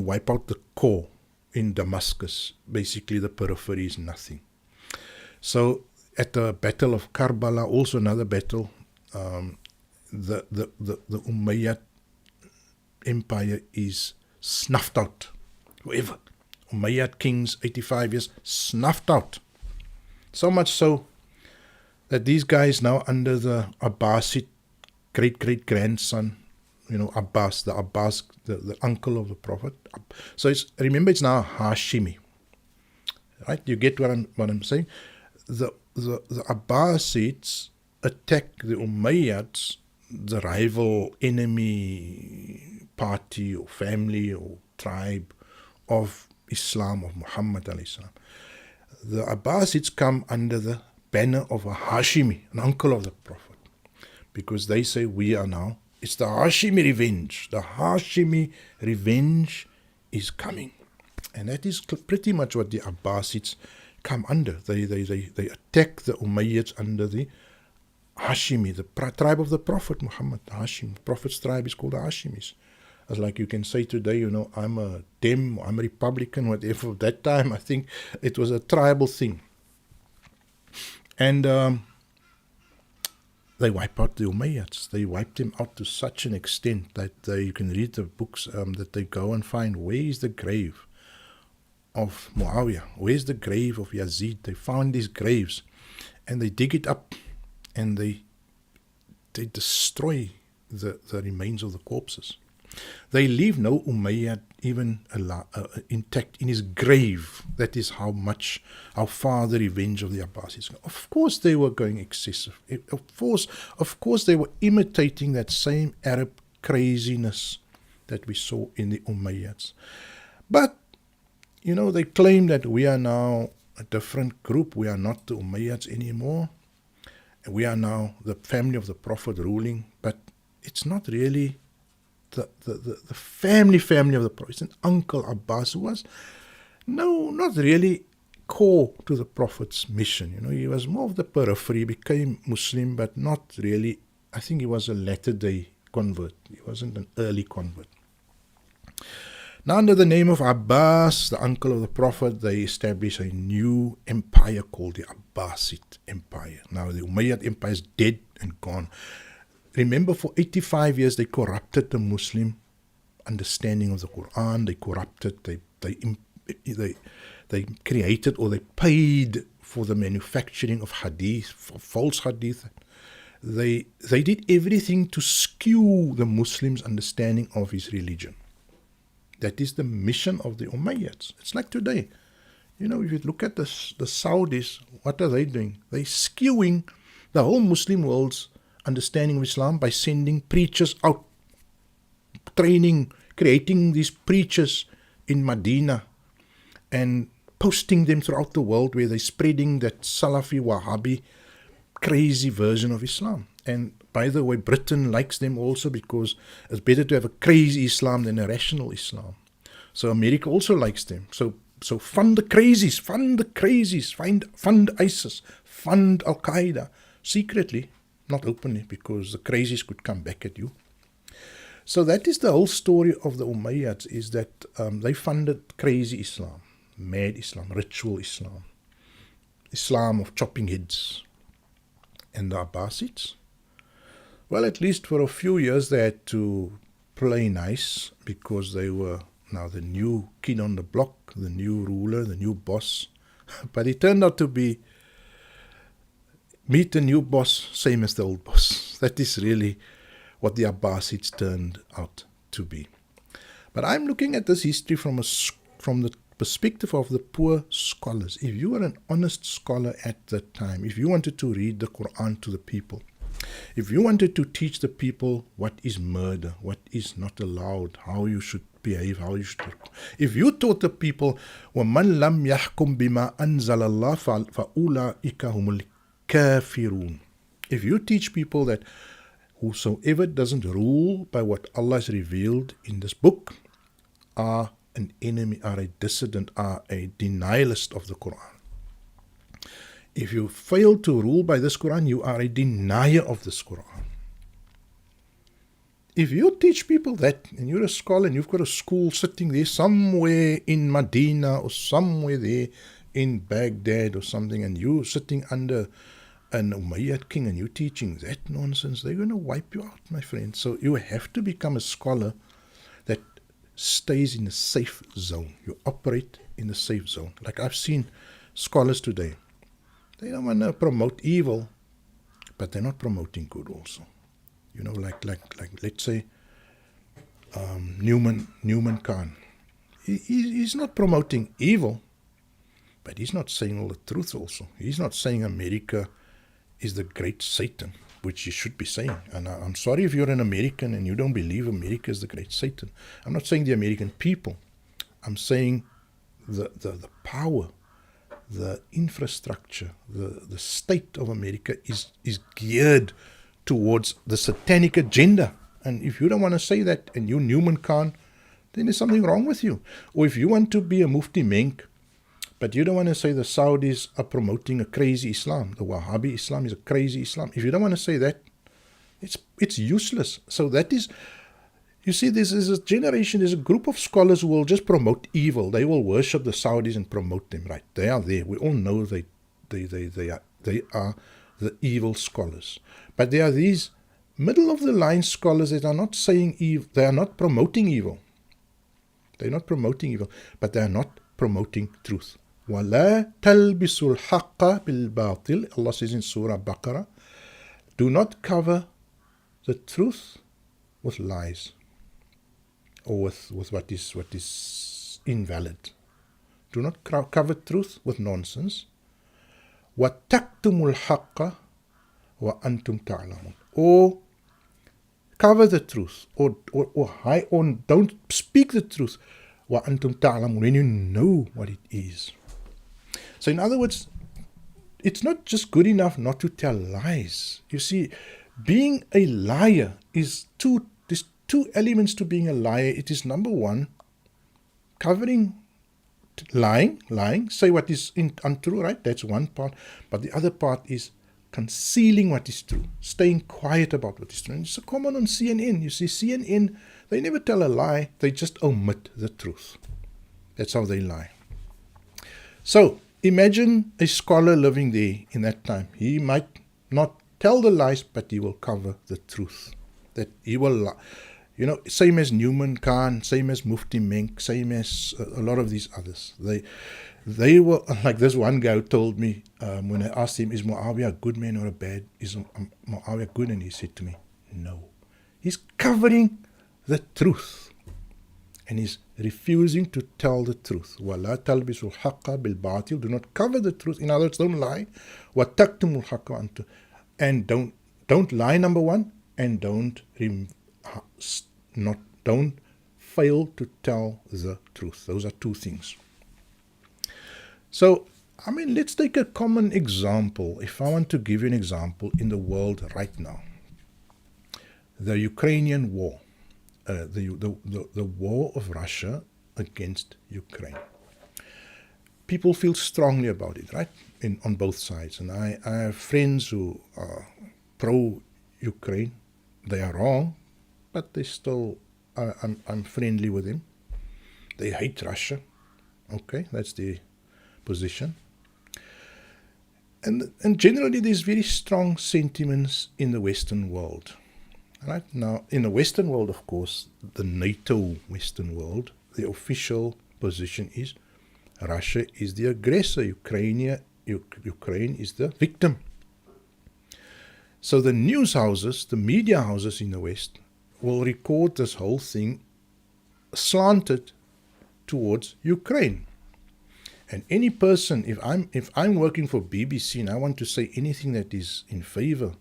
wipe out the core in Damascus, basically the periphery is nothing. So at the Battle of Karbala, also another battle, the Umayyad empire is snuffed out. Whoever, Umayyad kings, 85 years, snuffed out. So much so that these guys now under the Abbasid great-great-grandson, Abbas, the uncle of the Prophet. So remember, it's now Hashimi. Right? You get what I'm saying? The Abbasids attack the Umayyads the rival enemy party or family or tribe of Islam, of Muhammad alayhi salam. The Abbasids come under the banner of a Hashimi, an uncle of the Prophet, because they say it's the Hashimi revenge. The Hashimi revenge is coming. And that is pretty much what the Abbasids come under. They attack the Umayyads under the Hashimi, the tribe of the Prophet Muhammad. Hashim, the Prophet's tribe is called the Hashimis. As like you can say today, I'm a Dem, I'm a Republican, whatever. At that time, I think it was a tribal thing. And they wipe out the Umayyads. They wipe them out to such an extent that you can read the books that they go and find where is the grave of Muawiya, where's the grave of Yazid. They found these graves and they dig it up and they destroy the remains of the corpses. They leave no Umayyad even intact in his grave. That is how far the revenge of the Abbasids. Of course they were going excessive. Of course they were imitating that same Arab craziness that we saw in the Umayyads. But, they claim that we are now a different group. We are not the Umayyads anymore. We are now the family of the Prophet ruling. But it's not really the family of the Prophet. It's an uncle Abbas who was not really core to the Prophet's mission. He was more of the periphery, became Muslim, but not really. I think he was a latter-day convert. He wasn't an early convert. Now, under the name of Abbas, the uncle of the Prophet, they established a new empire called the Abbasid Empire. Now, the Umayyad Empire is dead and gone. Remember, for 85 years, they corrupted the Muslim understanding of the Qur'an. They corrupted, they created or they paid for the manufacturing of hadith, for false hadith. They did everything to skew the Muslim's understanding of his religion. That is the mission of the Umayyads. It's like today. If you look at the Saudis, what are they doing? They're skewing the whole Muslim world's understanding of Islam by sending preachers out, training, creating these preachers in Medina and posting them throughout the world where they're spreading that Salafi, Wahhabi, crazy version of Islam. And by the way, Britain likes them also because it's better to have a crazy Islam than a rational Islam. So America also likes them. So fund the crazies, fund ISIS, fund Al-Qaeda, secretly, not openly, because the crazies could come back at you. So that is the whole story of the Umayyads, is that they funded crazy Islam, mad Islam, ritual Islam, Islam of chopping heads. And the Abbasids? Well, at least for a few years they had to play nice because they were now the new kid on the block, the new ruler, the new boss. But it turned out to be meet the new boss, same as the old boss. That is really what the Abbasids turned out to be. But I'm looking at this history from the perspective of the poor scholars. If you were an honest scholar at that time, if you wanted to read the Qur'an to the people, if you wanted to teach the people what is murder, what is not allowed, how you should behave, if you taught the people, وَمَنْ لَمْ يَحْكُمْ بِمَا أَنزَلَ اللَّهُ فَأُولَٰئِكَ هُمُ الْكَافِرُونَ. If you teach people that whosoever doesn't rule by what Allah has revealed in this book are an enemy, are a dissident, are a denialist of the Qur'an. If you fail to rule by this Qur'an, you are a denier of this Qur'an. If you teach people that, and you're a scholar and you've got a school sitting there somewhere in Medina or somewhere there in Baghdad or something, and you're sitting under an Umayyad king and you're teaching that nonsense, they're going to wipe you out, my friend. So you have to become a scholar that stays in a safe zone. You operate in a safe zone. Like I've seen scholars today. They don't want to promote evil, but they're not promoting good also. Like let's say Newman Khan. He's not promoting evil, but he's not saying all the truth also. He's not saying America is the great Satan, which you should be saying. And I'm sorry if you're an American and you don't believe America is the great Satan. I'm not saying the American people. I'm saying the power, the infrastructure, the state of America is geared towards the satanic agenda. And if you don't want to say that, and you Newman Khan, then there's something wrong with you. Or if you want to be a Mufti Menk, but you don't want to say the Saudis are promoting a crazy Islam, the Wahhabi Islam is a crazy Islam. If you don't want to say that, it's useless. So that is, you see, this is a generation, there's a group of scholars who will just promote evil. They will worship the Saudis and promote them, right? They are there. We all know they are the evil scholars. But there are these middle-of-the-line scholars that are not saying evil. They are not promoting evil. They're not promoting evil, but they are not promoting truth. وَلَا تَلْبِسُوا الْحَقَّ بِالْبَاطِلِ. Allah says in Surah Baqarah, do not cover the truth with lies or with what is invalid. Do not cover truth with nonsense. وَتَكْتُمُوا الْحَقَّ وَأَنْتُمْ تَعْلَمُونَ. Or cover the truth, or don't speak the truth, وَأَنْتُمْ تَعْلَمُونَ, when you know what it is. So in other words, it's not just good enough not to tell lies. You see, being a liar there's two elements to being a liar. It is, number one, covering, lying, say what is untrue, right? That's one part. But the other part is concealing what is true, staying quiet about what is true. And it's so common on CNN. You see, CNN, they never tell a lie, they just omit the truth. That's how they lie. So, imagine a scholar living there in that time. He might not tell the lies, but he will cover the truth. That he will lie. You know, same as Newman Khan, same as Mufti Menk, same as a lot of these others. They were, like this one guy who told me, when I asked him, is Muawiya a good man or a bad? Is Muawiya good? And he said to me, no. He's covering the truth. And he's refusing to tell the truth. وَلَا تَلْبِسُوا الْحَقَّ بِالْبَاطِلِ. Do not cover the truth. In other words, don't lie. وَتَكْتُمُوا الْحَقَّ. And don't lie, number one. And don't fail to tell the truth. Those are two things. So, I mean, let's take a common example. If I want to give you an example in the world right now, the Ukrainian war, the war of Russia against Ukraine. People feel strongly about it, right? On both sides. And I have friends who are pro-Ukraine. They are wrong, but they still, I'm friendly with them. They hate Russia. Okay, that's the position. And generally there's very strong sentiments in the Western world. Right now, in the Western world, of course, the NATO Western world, the official position is Russia is the aggressor, Ukraine is the victim. So the news houses, the media houses in the West will record this whole thing slanted towards Ukraine. And any person, if I'm working for BBC and I want to say anything that is in favor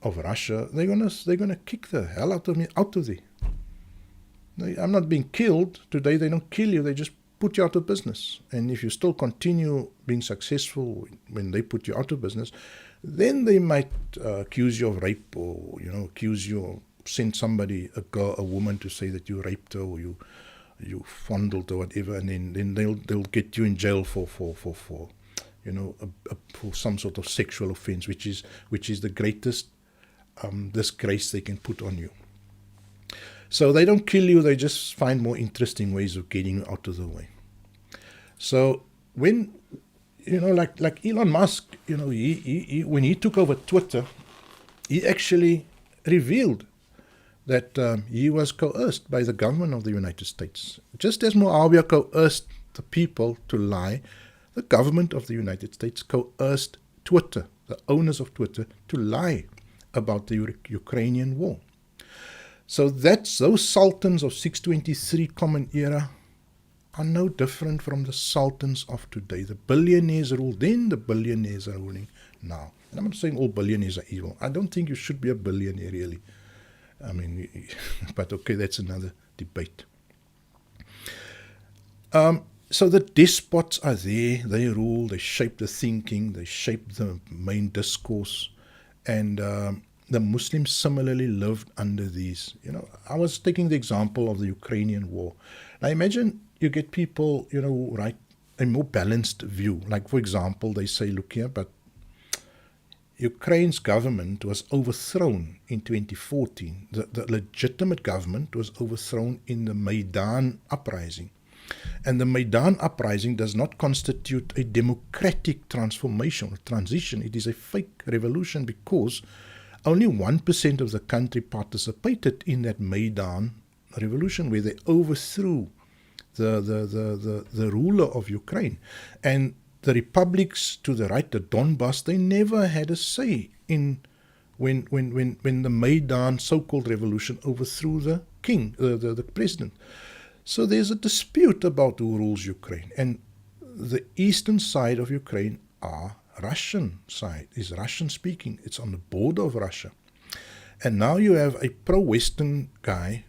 of Russia, they're gonna kick the hell out of me out of there. I'm not being killed today. They don't kill you. They just put you out of business. And if you still continue being successful when they put you out of business, then they might accuse you of rape, or accuse you, or send somebody, a woman, to say that you raped her or you fondled or whatever, and then they'll get you in jail for some sort of sexual offense, which is the greatest disgrace they can put on you. So they don't kill you, they just find more interesting ways of getting you out of the way. So when, like Elon Musk, he when he took over Twitter, he actually revealed that he was coerced by the government of the United States. Just as Muawiya coerced the people to lie, the government of the United States coerced Twitter, the owners of Twitter, to lie about the Ukrainian war. So those sultans of 623 Common Era are no different from the sultans of today. The billionaires ruled then, the billionaires are ruling now. And I'm not saying all billionaires are evil. I don't think you should be a billionaire, really. I mean, but okay, that's another debate. So the despots are there, they rule, they shape the thinking, they shape the main discourse, and the Muslims similarly lived under these. I was taking the example of the Ukrainian war. Now imagine you get people, who write a more balanced view. Like, for example, they say, look here, but Ukraine's government was overthrown in 2014. The legitimate government was overthrown in the Maidan uprising. And the Maidan uprising does not constitute a democratic transformation or transition. It is a fake revolution because only 1% of the country participated in that Maidan revolution where they overthrew the ruler of Ukraine. And the republics to the right, the Donbass, they never had a say in when the Maidan so-called revolution overthrew the king, the president. So there's a dispute about who rules Ukraine. And the eastern side of Ukraine is Russian speaking. It's on the border of Russia. And now you have a pro-Western guy,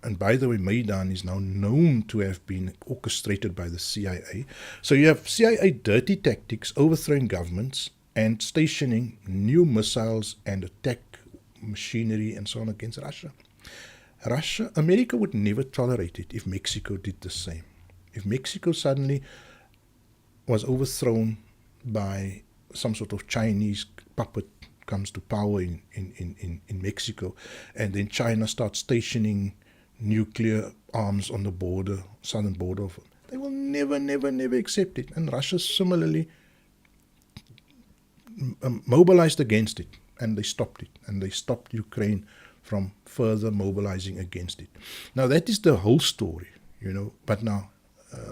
and by the way, Maidan is now known to have been orchestrated by the CIA. So you have CIA dirty tactics, overthrowing governments and stationing new missiles and attack machinery and so on against Russia. America would never tolerate it if Mexico did the same. If Mexico suddenly was overthrown by some sort of Chinese puppet comes to power in Mexico, and then China starts stationing nuclear arms on the border, southern border, they will never accept it. And Russia similarly mobilized against it, and they stopped it, and they stopped Ukraine from further mobilizing against it. Now that is the whole story, but now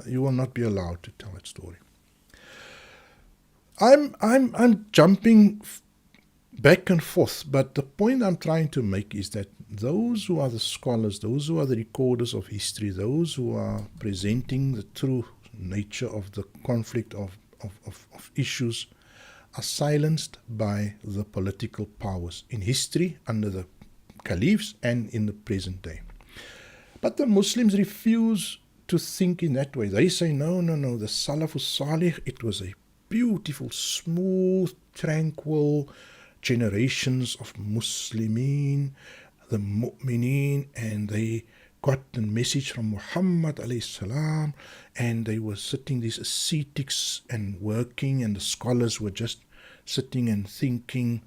you will not be allowed to tell that story. I'm jumping back and forth, but the point I'm trying to make is that those who are the scholars, those who are the recorders of history, those who are presenting the true nature of the conflict of issues are silenced by the political powers in history under the caliphs and in the present day. But the Muslims refuse to think in that way. They say, no, the Salafus Salih, it was a beautiful, smooth, tranquil generations of Muslimin, the Mu'mineen, and they got the message from Muhammad alayhi salam, and they were sitting, these ascetics, and working, and the scholars were just sitting and thinking,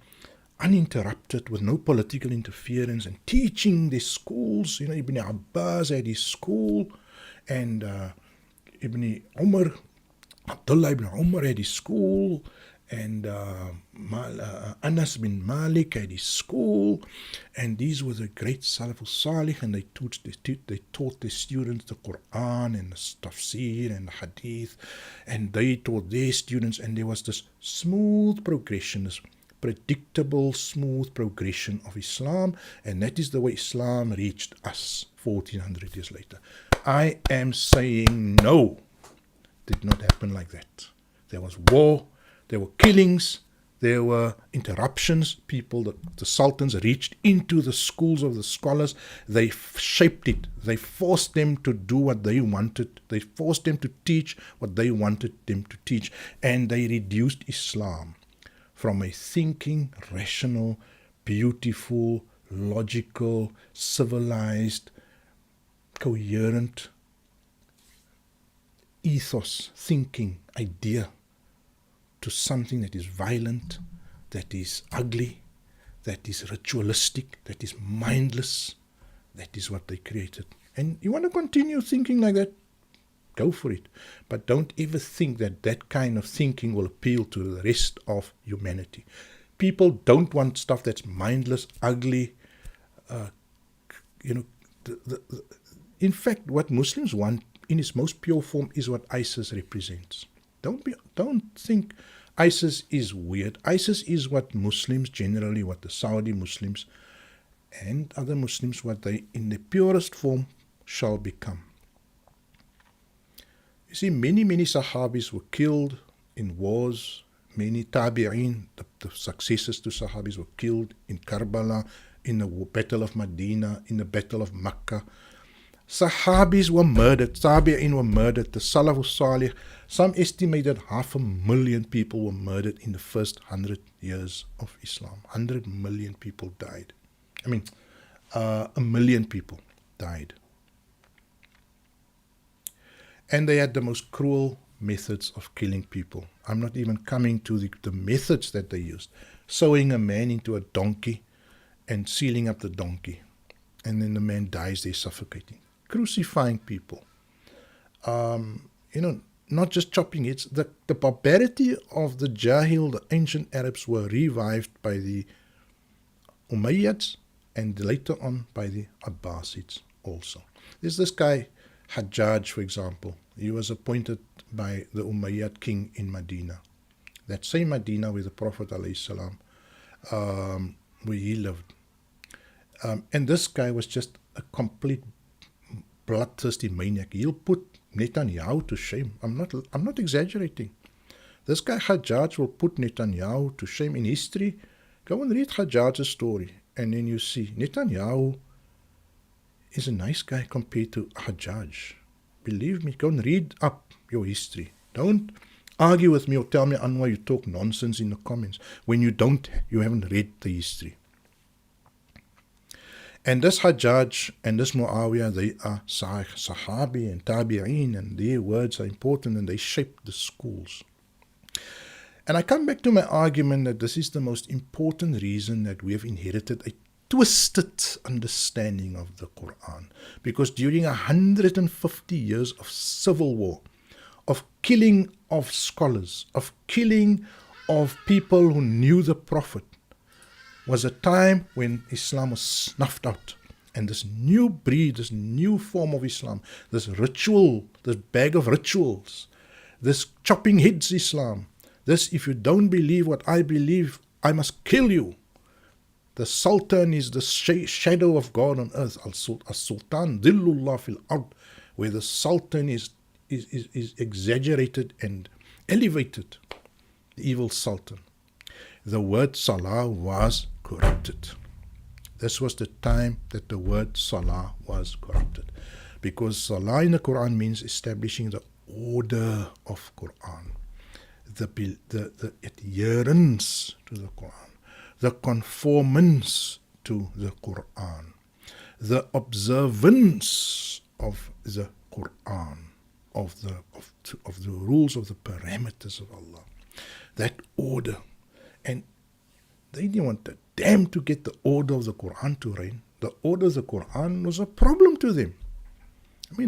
uninterrupted, with no political interference, and teaching their schools. Ibn Abbas had his school, and Abdullah ibn Umar had his school, and Anas bin Malik had his school, and these were the great Salafus Salih, and they taught their students the Qur'an and the tafsir and the hadith, and they taught their students, and there was this smooth progression, this predictable, smooth progression of Islam, and that is the way Islam reached us 1400 years later. I am saying no, it did not happen like that. There was war, there were killings, there were interruptions. The sultans reached into the schools of the scholars. They shaped it. They forced them to do what they wanted. They forced them to teach what they wanted them to teach. And they reduced Islam from a thinking, rational, beautiful, logical, civilized, coherent ethos, thinking, idea, to something that is violent, that is ugly, that is ritualistic, that is mindless. That is what they created. And you want to continue thinking like that? Go for it. But don't ever think that that kind of thinking will appeal to the rest of humanity. People don't want stuff that's mindless, ugly. In fact, what Muslims want in its most pure form is what ISIS represents. Don't think ISIS is weird. ISIS is what Muslims generally, what the Saudi Muslims and other Muslims, what they in the purest form shall become. You see, many Sahabis were killed in wars. Many tabi'een, the successors to Sahabis, were killed in Karbala, in the Battle of Medina, in the Battle of Makkah. Sahabis were murdered, tabi'een were murdered, the Salafus Salih, some estimated 500,000 people were murdered in the first 100 years of Islam. 100 million people died. 1,000,000 people died. And they had the most cruel methods of killing people. I'm not even coming to the methods that they used. Sewing a man into a donkey and sealing up the donkey. And then the man dies there suffocating. Crucifying people. Not just chopping heads. The barbarity of the Jahil, the ancient Arabs, were revived by the Umayyads and later on by the Abbasids also. There's this guy, Hajjaj, for example. He was appointed by the Umayyad king in Medina. That same Medina where the Prophet ﷺ, where he lived. And this guy was just a complete bloodthirsty maniac. He'll put Netanyahu to shame. I'm not exaggerating. This guy Hajjaj will put Netanyahu to shame in history. Go and read Hajjaj's story, and then you see Netanyahu is a nice guy compared to Hajjaj. Believe me, go and read up your history. Don't argue with me or tell me, Anwar, you talk nonsense in the comments when you haven't read the history. And this Hajjaj and this Muawiya, they are Sahabi and Tabi'een, and their words are important and they shape the schools. And I come back to my argument that this is the most important reason that we have inherited a twisted understanding of the Qur'an. Because during 150 years of civil war, of killing of scholars, of killing of people who knew the Prophet, was a time when Islam was snuffed out. And this new breed, this new form of Islam, this ritual, this bag of rituals, this chopping heads Islam, this, if you don't believe what I believe, I must kill you. The Sultan is the shadow of God on earth. As-Sultan, Dhillullah fil ard, where the Sultan is exaggerated and elevated. The evil Sultan. The word Salah was corrupted. This was the time that the word Salah was corrupted. Because Salah in the Qur'an means establishing the order of Qur'an. The adherence to the Qur'an. The conformance to the Qur'an. The observance of the Qur'an. Of the rules, of the parameters of Allah. That order. And they didn't want a damn to get the order of the Qur'an to reign. The order of the Qur'an was a problem to them.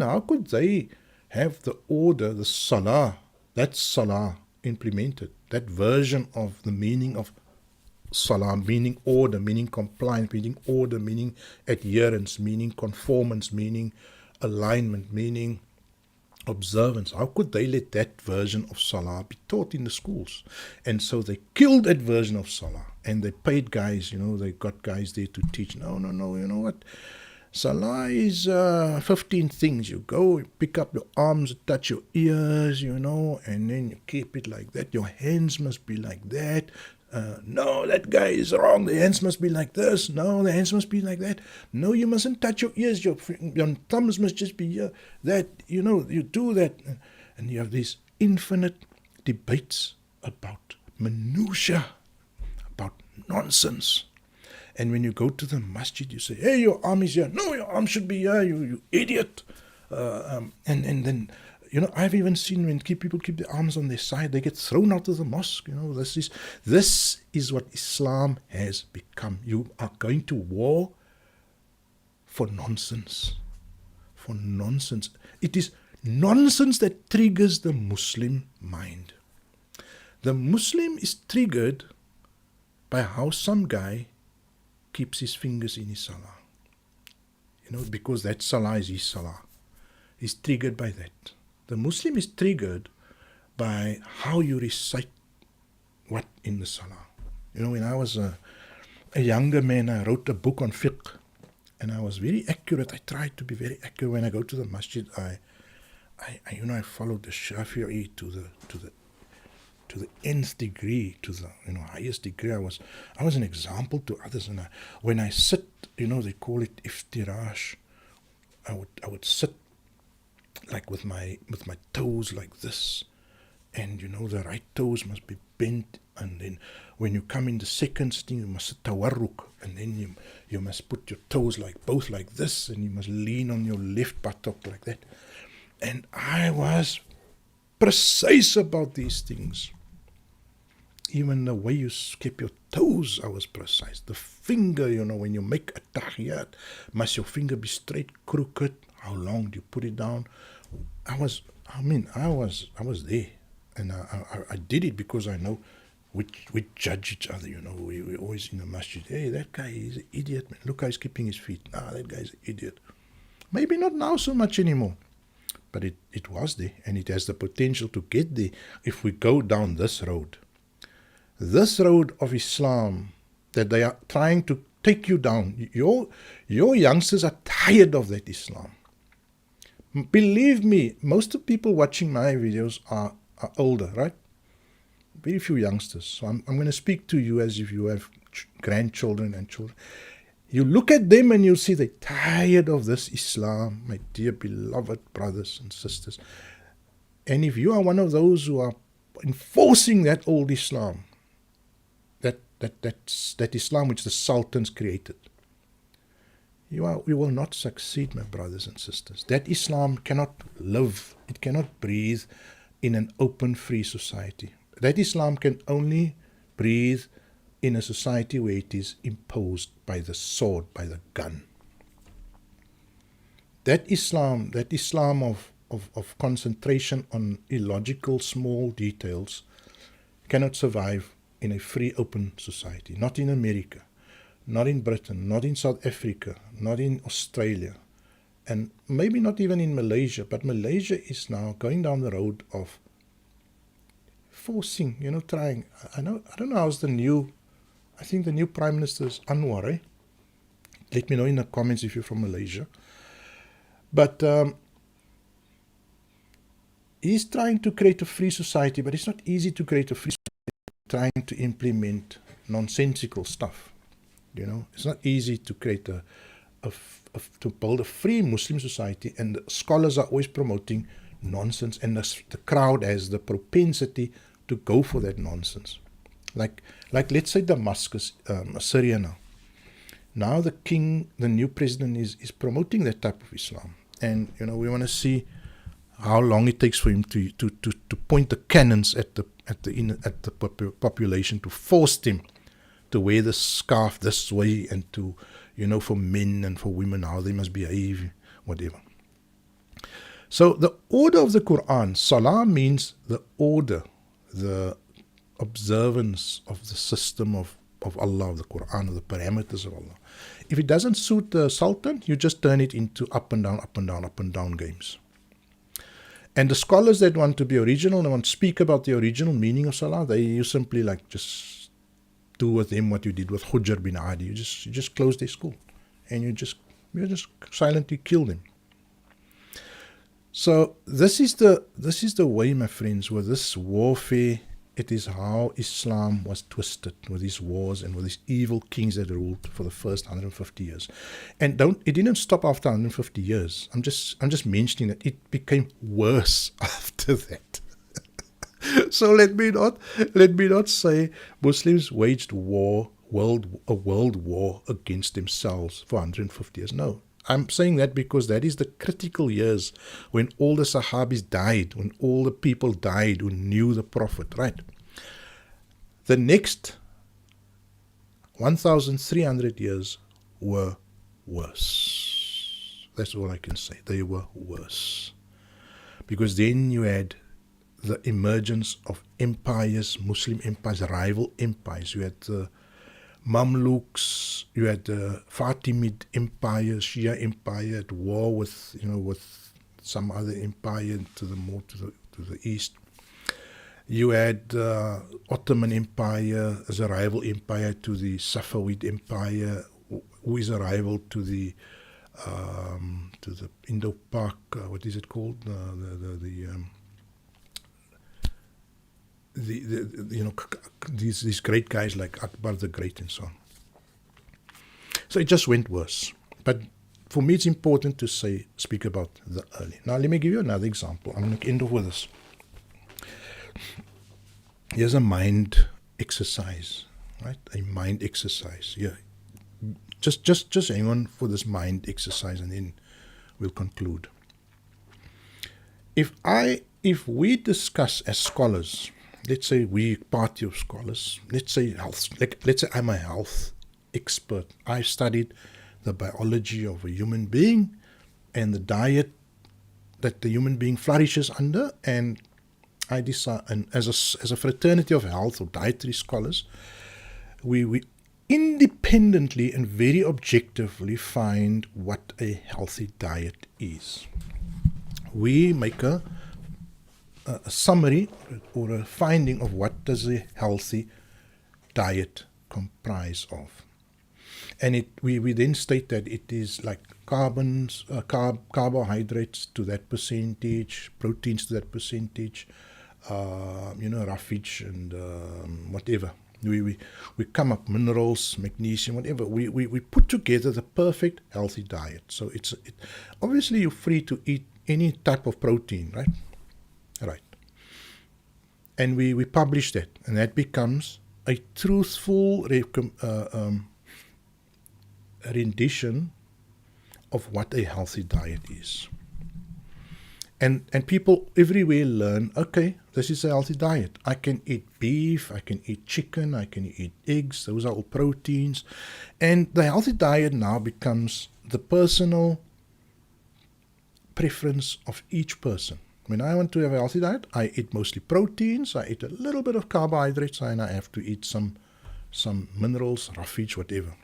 How could they have the order, the Salah, that Salah implemented, that version of the meaning of Salah, meaning order, meaning compliance, meaning order, meaning adherence, meaning conformance, meaning alignment, meaning observance. How could they let that version of Salah be taught in the schools? And so they killed that version of Salah, and they paid guys, they got guys there to teach. No, you know what? Salah is 15 things. You go, you pick up your arms, touch your ears, and then you keep it like that. Your hands must be like that. No, that guy is wrong. The hands must be like this. No, the hands must be like that. No, you mustn't touch your ears. Your thumbs must just be here. That, you do that. And you have these infinite debates about minutiae, about nonsense. And when you go to the masjid, you say, hey, your arm is here. No, your arm should be here, you idiot. And then, I've even seen when people keep their arms on their side, they get thrown out of the mosque. This is what Islam has become. You are going to war for nonsense. For nonsense. It is nonsense that triggers the Muslim mind. The Muslim is triggered by how some guy keeps his fingers in his Salah. Because that Salah is his Salah. He's triggered by that. The Muslim is triggered by how you recite what in the Salah. When I was a younger man, I wrote a book on fiqh, and I was very accurate. I tried to be very accurate when I go to the masjid. I followed the Shafi'i to to the nth degree, to the highest degree. I was an example to others, and when I sit, they call it iftirash. I would sit like with my toes like this, and the right toes must be bent, and then when you come in the second sitting, you must tawarruk, and then you must put your toes both like this, and you must lean on your left buttock like that. And I was precise about these things. Even the way you keep your toes, I was precise. The finger, when you make a tahiyat, must your finger be straight, crooked? How long do you put it down? I was there, and I did it because I know we judge each other. We always in the masjid. Hey, that guy is an idiot, man. Look how he's keeping his feet. That guy's an idiot. Maybe not now so much anymore, but it was there, and it has the potential to get there if we go down this road. This road of Islam that they are trying to take you down. Your youngsters are tired of that Islam. Believe me, most of the people watching my videos are older, right? Very few youngsters. So I'm going to speak to you as if you have grandchildren and children. You look at them and you'll see they're tired of this Islam, my dear beloved brothers and sisters. And if you are one of those who are enforcing that old Islam, that Islam which the sultans created, you will not succeed, my brothers and sisters. That Islam cannot live, it cannot breathe in an open, free society. That Islam can only breathe in a society where it is imposed by the sword, by the gun. That Islam of concentration on illogical small details cannot survive in a free, open society. Not in America, not in Britain, not in South Africa, not in Australia, and maybe not even in Malaysia. But Malaysia is now going down the road of forcing, trying. I don't know how's I think the new Prime Minister is Anwar, eh? Let me know in the comments if you're from Malaysia. But he's trying to create a free society, but it's not easy to create a free society trying to implement nonsensical stuff. It's not easy to create to build a free Muslim society, and the scholars are always promoting nonsense, and the crowd has the propensity to go for that nonsense. Like let's say Damascus, Syria now. Now the king, the new president is promoting that type of Islam, and we want to see how long it takes for him to point the cannons at the population, to force them to wear the scarf this way, and to for men and for women how they must behave, whatever. So the order of the Qur'an, Salah means the order, the observance of the system of Allah, of the Qur'an, of the parameters of Allah. If it doesn't suit the Sultan, you just turn it into up and down, up and down, up and down games. And the scholars that want to be original, they want to speak about the original meaning of Salah, you simply just do with them what you did with Hujr bin Adi. You just close their school, and you just silently kill them. So this is the way, my friends, with this warfare. It is how Islam was twisted with these wars and with these evil kings that ruled for the first 150 years. And it didn't stop after 150 years. I'm just mentioning that it became worse after that. So let me not say Muslims waged a world war against themselves for 150 years. No. I'm saying that because that is the critical years when all the Sahabis died, when all the people died who knew the Prophet, right? The next 1,300 years were worse. That's all I can say. They were worse. Because then you had the emergence of empires, Muslim empires, rival empires. You had the Mamluks, you had the Fatimid Empire, Shia Empire at war with some other empire to the east. You had the Ottoman Empire as a rival empire to the Safavid Empire, who is a rival to the Indo-Pak, what is it called? these great guys like Akbar the Great and so on. So it just went worse. But for me, it's important to speak about the early. Now, let me give you another example. I'm going to end off with this. Here's a mind exercise, right? A mind exercise. Yeah. Just hang on for this mind exercise, and then we'll conclude. If we discuss as scholars, let's say we party of scholars, let's say health, let's say I'm a health expert. I studied the biology of a human being and the diet that the human being flourishes under, and I decide, and as a fraternity of health or dietary scholars, we independently and very objectively find what a healthy diet is. We make a summary or a finding of what does a healthy diet comprise of. And we then state that it is like carbohydrates to that percentage, proteins to that percentage, roughage and whatever. We come up, minerals, magnesium, whatever. We put together the perfect healthy diet. So obviously you're free to eat any type of protein, right? Right. And we publish that, and that becomes a truthful rendition of what a healthy diet is. And people everywhere learn, okay, this is a healthy diet. I can eat beef, I can eat chicken, I can eat eggs. Those are all proteins. And the healthy diet now becomes the personal preference of each person. When I want to have a healthy diet, I eat mostly proteins, I eat a little bit of carbohydrates, and I have to eat some minerals, roughage, whatever,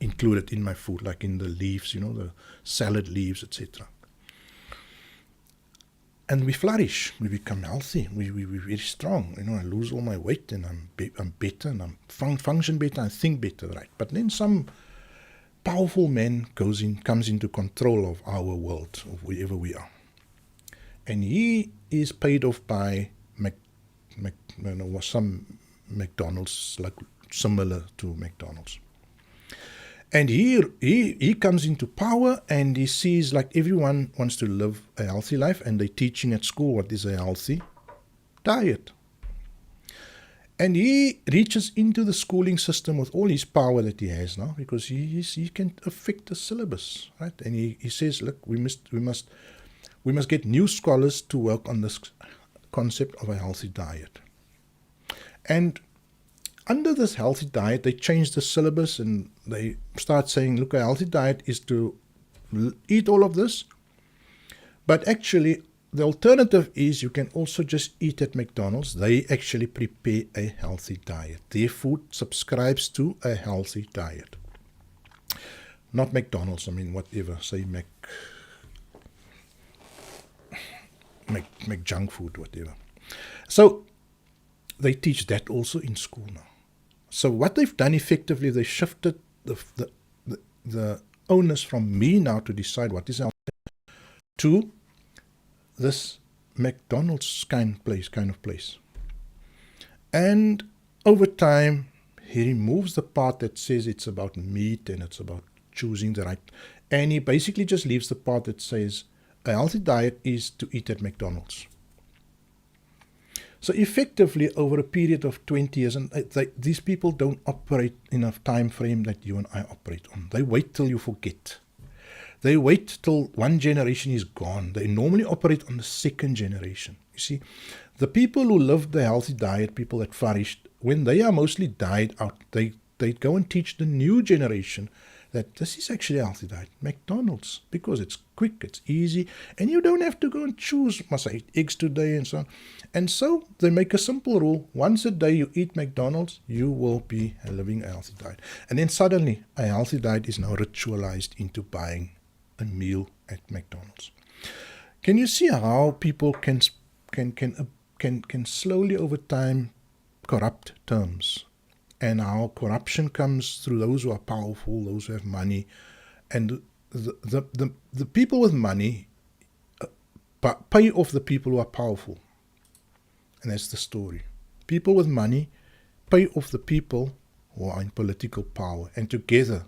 included in my food, like in the leaves, the salad leaves, etc. And we flourish, we become healthy, we're very strong. I lose all my weight, and I'm better, and I function better, I think better, right? But then some powerful man comes into control of our world, of wherever we are. And he is paid off by some McDonald's, like similar to McDonald's. And he comes into power, and he sees like everyone wants to live a healthy life, and they're teaching at school what is a healthy diet. And he reaches into the schooling system with all his power that he has now, because he can affect the syllabus, right? And he says, look, we must get new scholars to work on this concept of a healthy diet. And under this healthy diet, they change the syllabus, and they start saying, look, a healthy diet is to eat all of this. But actually, the alternative is you can also just eat at McDonald's. They actually prepare a healthy diet. Their food subscribes to a healthy diet. Not McDonald's, whatever, say Mac junk food, whatever. So they teach that also in school now. So what they've done effectively, they shifted the onus from me now to decide what is healthy to this McDonald's kind of place. And over time, he removes the part that says it's about meat and it's about choosing the right, and he basically just leaves the part that says a healthy diet is to eat at McDonald's. So effectively, over a period of 20 years, and these people don't operate in a time frame that you and I operate on. They wait till you forget. They wait till one generation is gone. They normally operate on the second generation. You see, the people who lived the healthy diet, people that flourished, when they are mostly died out, they go and teach the new generation that this is actually a healthy diet, McDonald's, because it's quick, it's easy, and you don't have to go and choose, must I eat eggs today, and so on. And so they make a simple rule: once a day you eat McDonald's, you will be living a healthy diet. And then suddenly, a healthy diet is now ritualized into buying a meal at McDonald's. Can you see how people can slowly over time corrupt terms? And how corruption comes through those who are powerful, those who have money. And the people with money pay off the people who are powerful. And that's the story. People with money pay off the people who are in political power, and together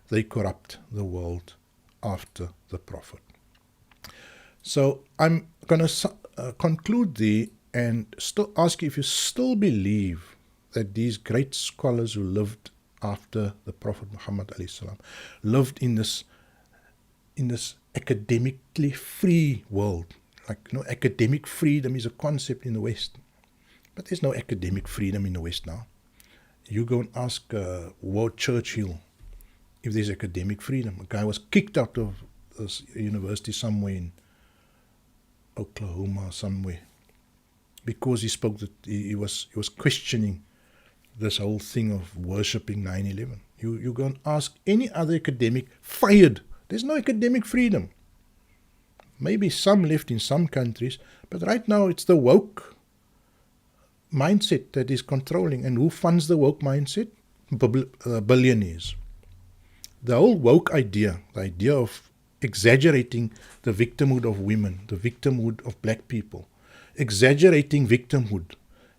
they corrupt the world after the Prophet. So I'm going to conclude there and still ask you if you still believe that these great scholars who lived after the Prophet Muhammad ﷺ lived in this academically free world. Like, academic freedom is a concept in the West, but there's no academic freedom in the West now. You go and ask Ward Churchill if there's academic freedom. A guy was kicked out of this university somewhere in Oklahoma, somewhere, because he spoke that he was questioning this whole thing of worshipping 9/11. You go and ask any other academic, fired. There's no academic freedom. Maybe some left in some countries, but right now it's the woke mindset that is controlling. And who funds the woke mindset? Billionaires. The whole woke idea, the idea of exaggerating the victimhood of women, the victimhood of black people, exaggerating victimhood,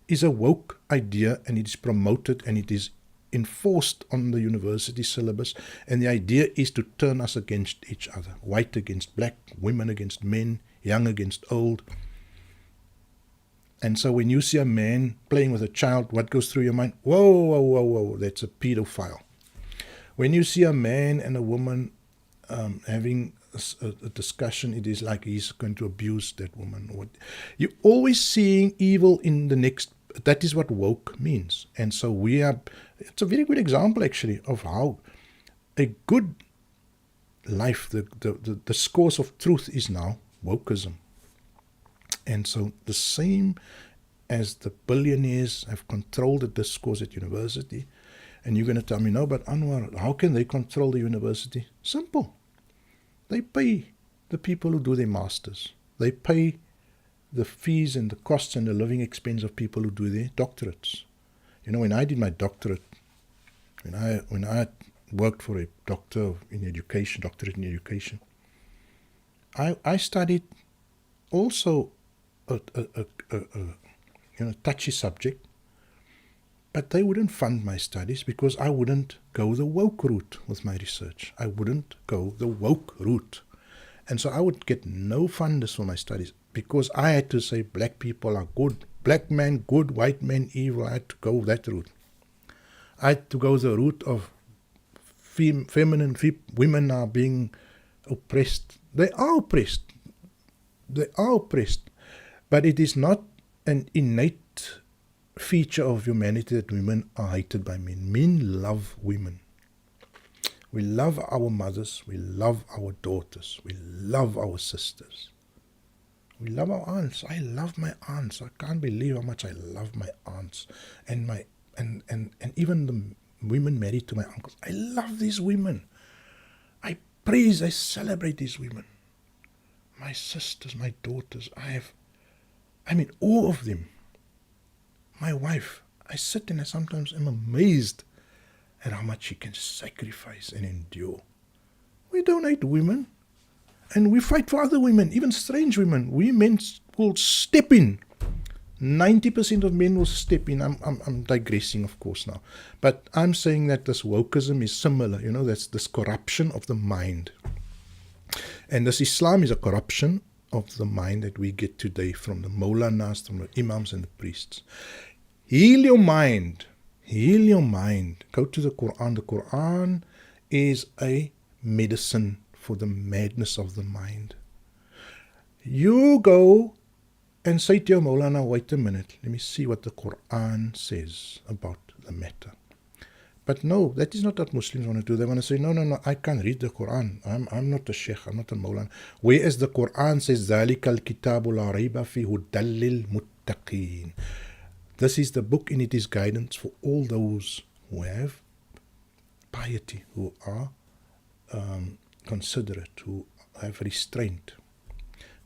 is a woke idea, and it is promoted and it is enforced on the university syllabus. And the idea is to turn us against each other. White against black, women against men, young against old. And so when you see a man playing with a child, what goes through your mind? Whoa, whoa, whoa, whoa, that's a pedophile. When you see a man and a woman having a discussion, it is like he's going to abuse that woman. You're always seeing evil in the next. That is what woke means. And so it's a very good example actually of how a good life, the discourse of truth is now wokeism. And so the same as the billionaires have controlled the discourse at university, and you're going to tell me, no, but Anwar, how can they control the university? Simple. They pay the people who do their masters. They pay the fees and the costs and the living expense of people who do their doctorates. When I did my doctorate, when I worked for a doctorate in education, I studied also a touchy subject, but they wouldn't fund my studies because I wouldn't go the woke route with my research. I wouldn't go the woke route. And so I would get no funders for my studies because I had to say black people are good, black man good, white man evil. I had to go that route. I had to go the route of women are being oppressed. They are oppressed. But it is not an innate feature of humanity that women are hated by men. Men love women. We love our mothers. We love our daughters. We love our sisters. We love our aunts. I love my aunts. I can't believe how much I love my aunts and even the women married to my uncles. I love these women. I celebrate these women. My sisters, my daughters, I'm in awe of them. My wife, I sit and I sometimes am amazed at how much she can sacrifice and endure. We don't hate women, and we fight for other women, even strange women. We men will step in. 90% of men will step in. I'm digressing, of course, now. But I'm saying that this wokeism is similar. That's this corruption of the mind. And this Islam is a corruption of the mind that we get today from the Maulanas, from the Imams and the priests. Heal your mind. Heal your mind. Go to the Qur'an. The Qur'an is a medicine for the madness of the mind. You go and say to your Maulana, wait a minute, let me see what the Qur'an says about the matter. But no, that is not what Muslims want to do. They want to say, no, I can't read the Qur'an. I'm not a sheikh, I'm not a Maulana. Whereas the Qur'an says, ذَلِكَ الْكِتَابُ لَا رَيْبَ فِيهِ هُدًى لِلْمُتَّقِينَ. This is the book, and it is guidance for all those who have piety, who are considerate, who have restraint.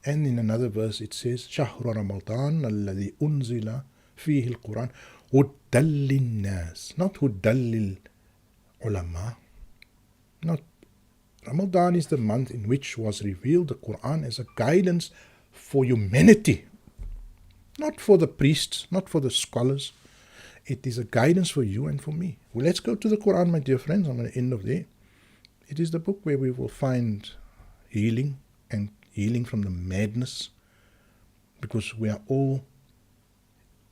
And in another verse it says, شهر رمضان الذي أنزل فيه القرآن هدى للناس. Not هدى للعلماء. Not. Ramadan is the month in which was revealed the Qur'an as a guidance for humanity. Not for the priests, not for the scholars. It is a guidance for you and for me. Well, let's go to the Qur'an, my dear friends. I'm going to end of there. It is the book where we will find healing, and healing from the madness, because we are all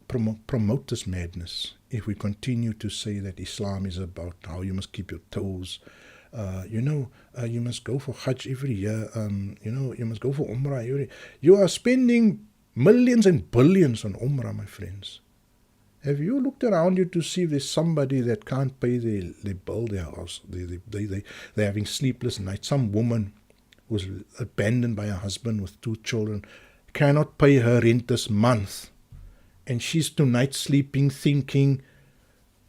promote this madness if we continue to say that Islam is about how you must keep your toes. You must go for Hajj every year. You must go for Umrah every year. You are spending millions and billions on Umrah, my friends. Have you looked around you to see if there's somebody that can't pay their bill, their house? They're having sleepless nights. Some woman was abandoned by her husband with 2 children, cannot pay her rent this month. And she's tonight sleeping, thinking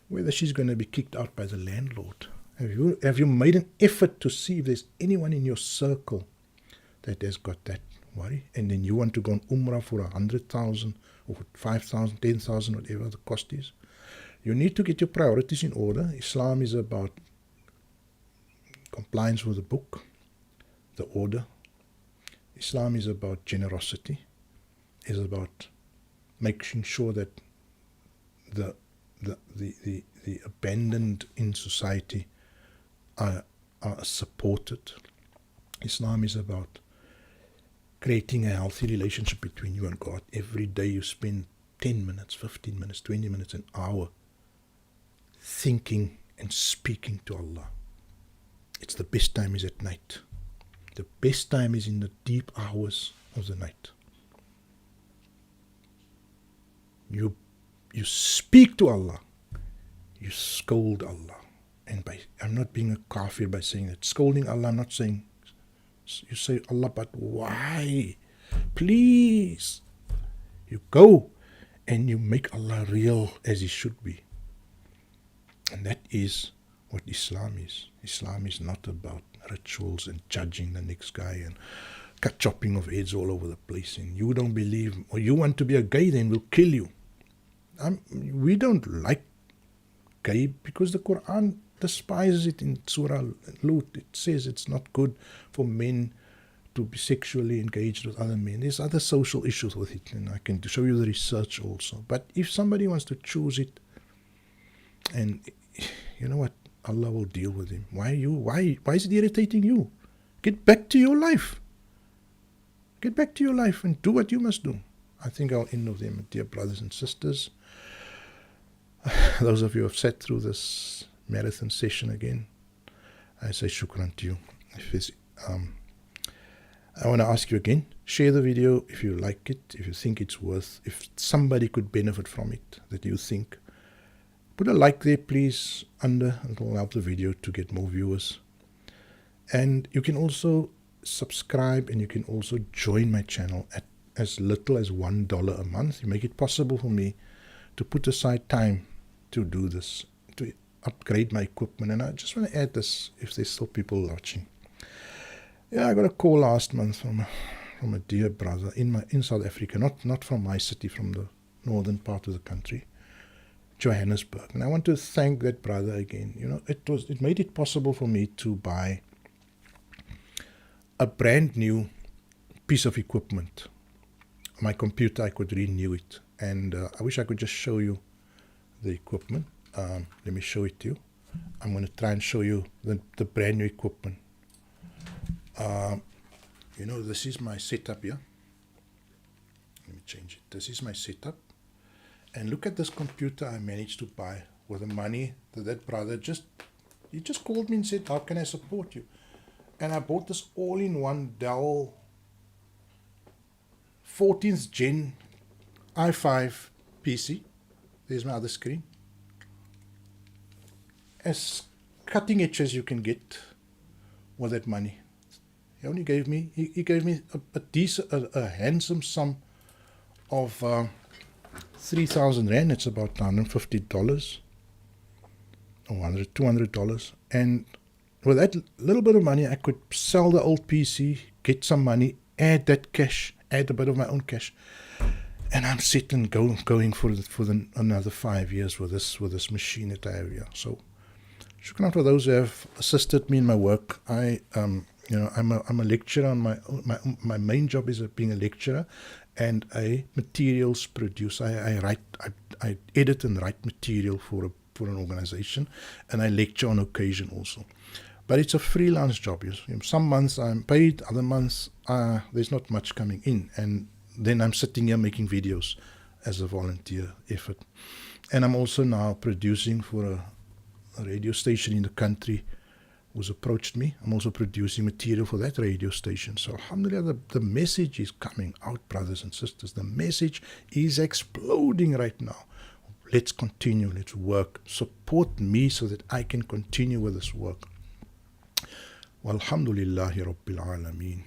whether she's going to be kicked out by the landlord. Have you made an effort to see if there's anyone in your circle that has got that worry? And then you want to go on Umrah for 100,000 or 5,000, 10,000, whatever the cost is. You need to get your priorities in order. Islam is about compliance with the book, the order. Islam is about generosity. It's about making sure that the abandoned in society are supported. Islam is about creating a healthy relationship between you and God. Every day you spend 10 minutes, 15 minutes, 20 minutes, an hour thinking and speaking to Allah. It's the best time is at night. The best time is in the deep hours of the night. You speak to Allah. You scold Allah. And I'm not being a kafir by saying that. Scolding Allah, I'm not saying, you say, Allah, but why? Please. You go and you make Allah real as He should be. And that is what Islam is. Islam is not about rituals and judging the next guy and chopping of heads all over the place. And you don't believe, or you want to be a gay, then we'll kill you. We don't like gay because the Qur'an despises it in Surah Lut. It says it's not good for men to be sexually engaged with other men. There's other social issues with it, and I can show you the research also. But if somebody wants to choose it, and you know what, Allah will deal with him. Why is it irritating you? Get back to your life. Get back to your life and do what you must do. I think I'll end with them, dear brothers and sisters. Those of you who have sat through this marathon session again, I say shukran to you. I want to ask you again, share the video if you like it, if you think it's worth, if somebody could benefit from it that you think. Put a like there, please, under. It will help the video to get more viewers. And you can also subscribe, and you can also join my channel at as little as $1 a month. You make it possible for me to put aside time to do this, to upgrade my equipment. And I just want to add this, if there's still people watching. Yeah, I got a call last month from a dear brother in South Africa, not from my city, from the northern part of the country, Johannesburg. And I want to thank that brother again. You know, it made it possible for me to buy a brand new piece of equipment. My computer, I could renew it. And I wish I could just show you the equipment. Let me show it to you. I'm going to try and show you the brand new equipment. This is my setup here. Let me change it. This is my setup. And look at this computer I managed to buy with the money that brother he just called me and said, how can I support you? And I bought this all-in-one Dell 14th gen i5 PC. There's my other screen. As cutting edge as you can get with that money. He only gave me, he gave me a handsome sum of 3,000 Rand. It's about $150 or $200. And with that little bit of money, I could sell the old PC, get some money, add that cash, add a bit of my own cash, and I'm set and going for another 5 years with this machine that I have here. So, shukran for those who have assisted me in my work. I'm a lecturer. My main job is being a lecturer, and a materials producer. I edit and write material for an organization, and I lecture on occasion also. But it's a freelance job. Some months I'm paid, other months there's not much coming in, and then I'm sitting here making videos as a volunteer effort. And I'm also now producing for a radio station in the country who's approached me. I'm also producing material for that radio station. So alhamdulillah, the message is coming out, brothers and sisters. The message is exploding right now. Let's continue, let's work. Support me so that I can continue with this work. Walhamdulillahi Rabbil Alameen.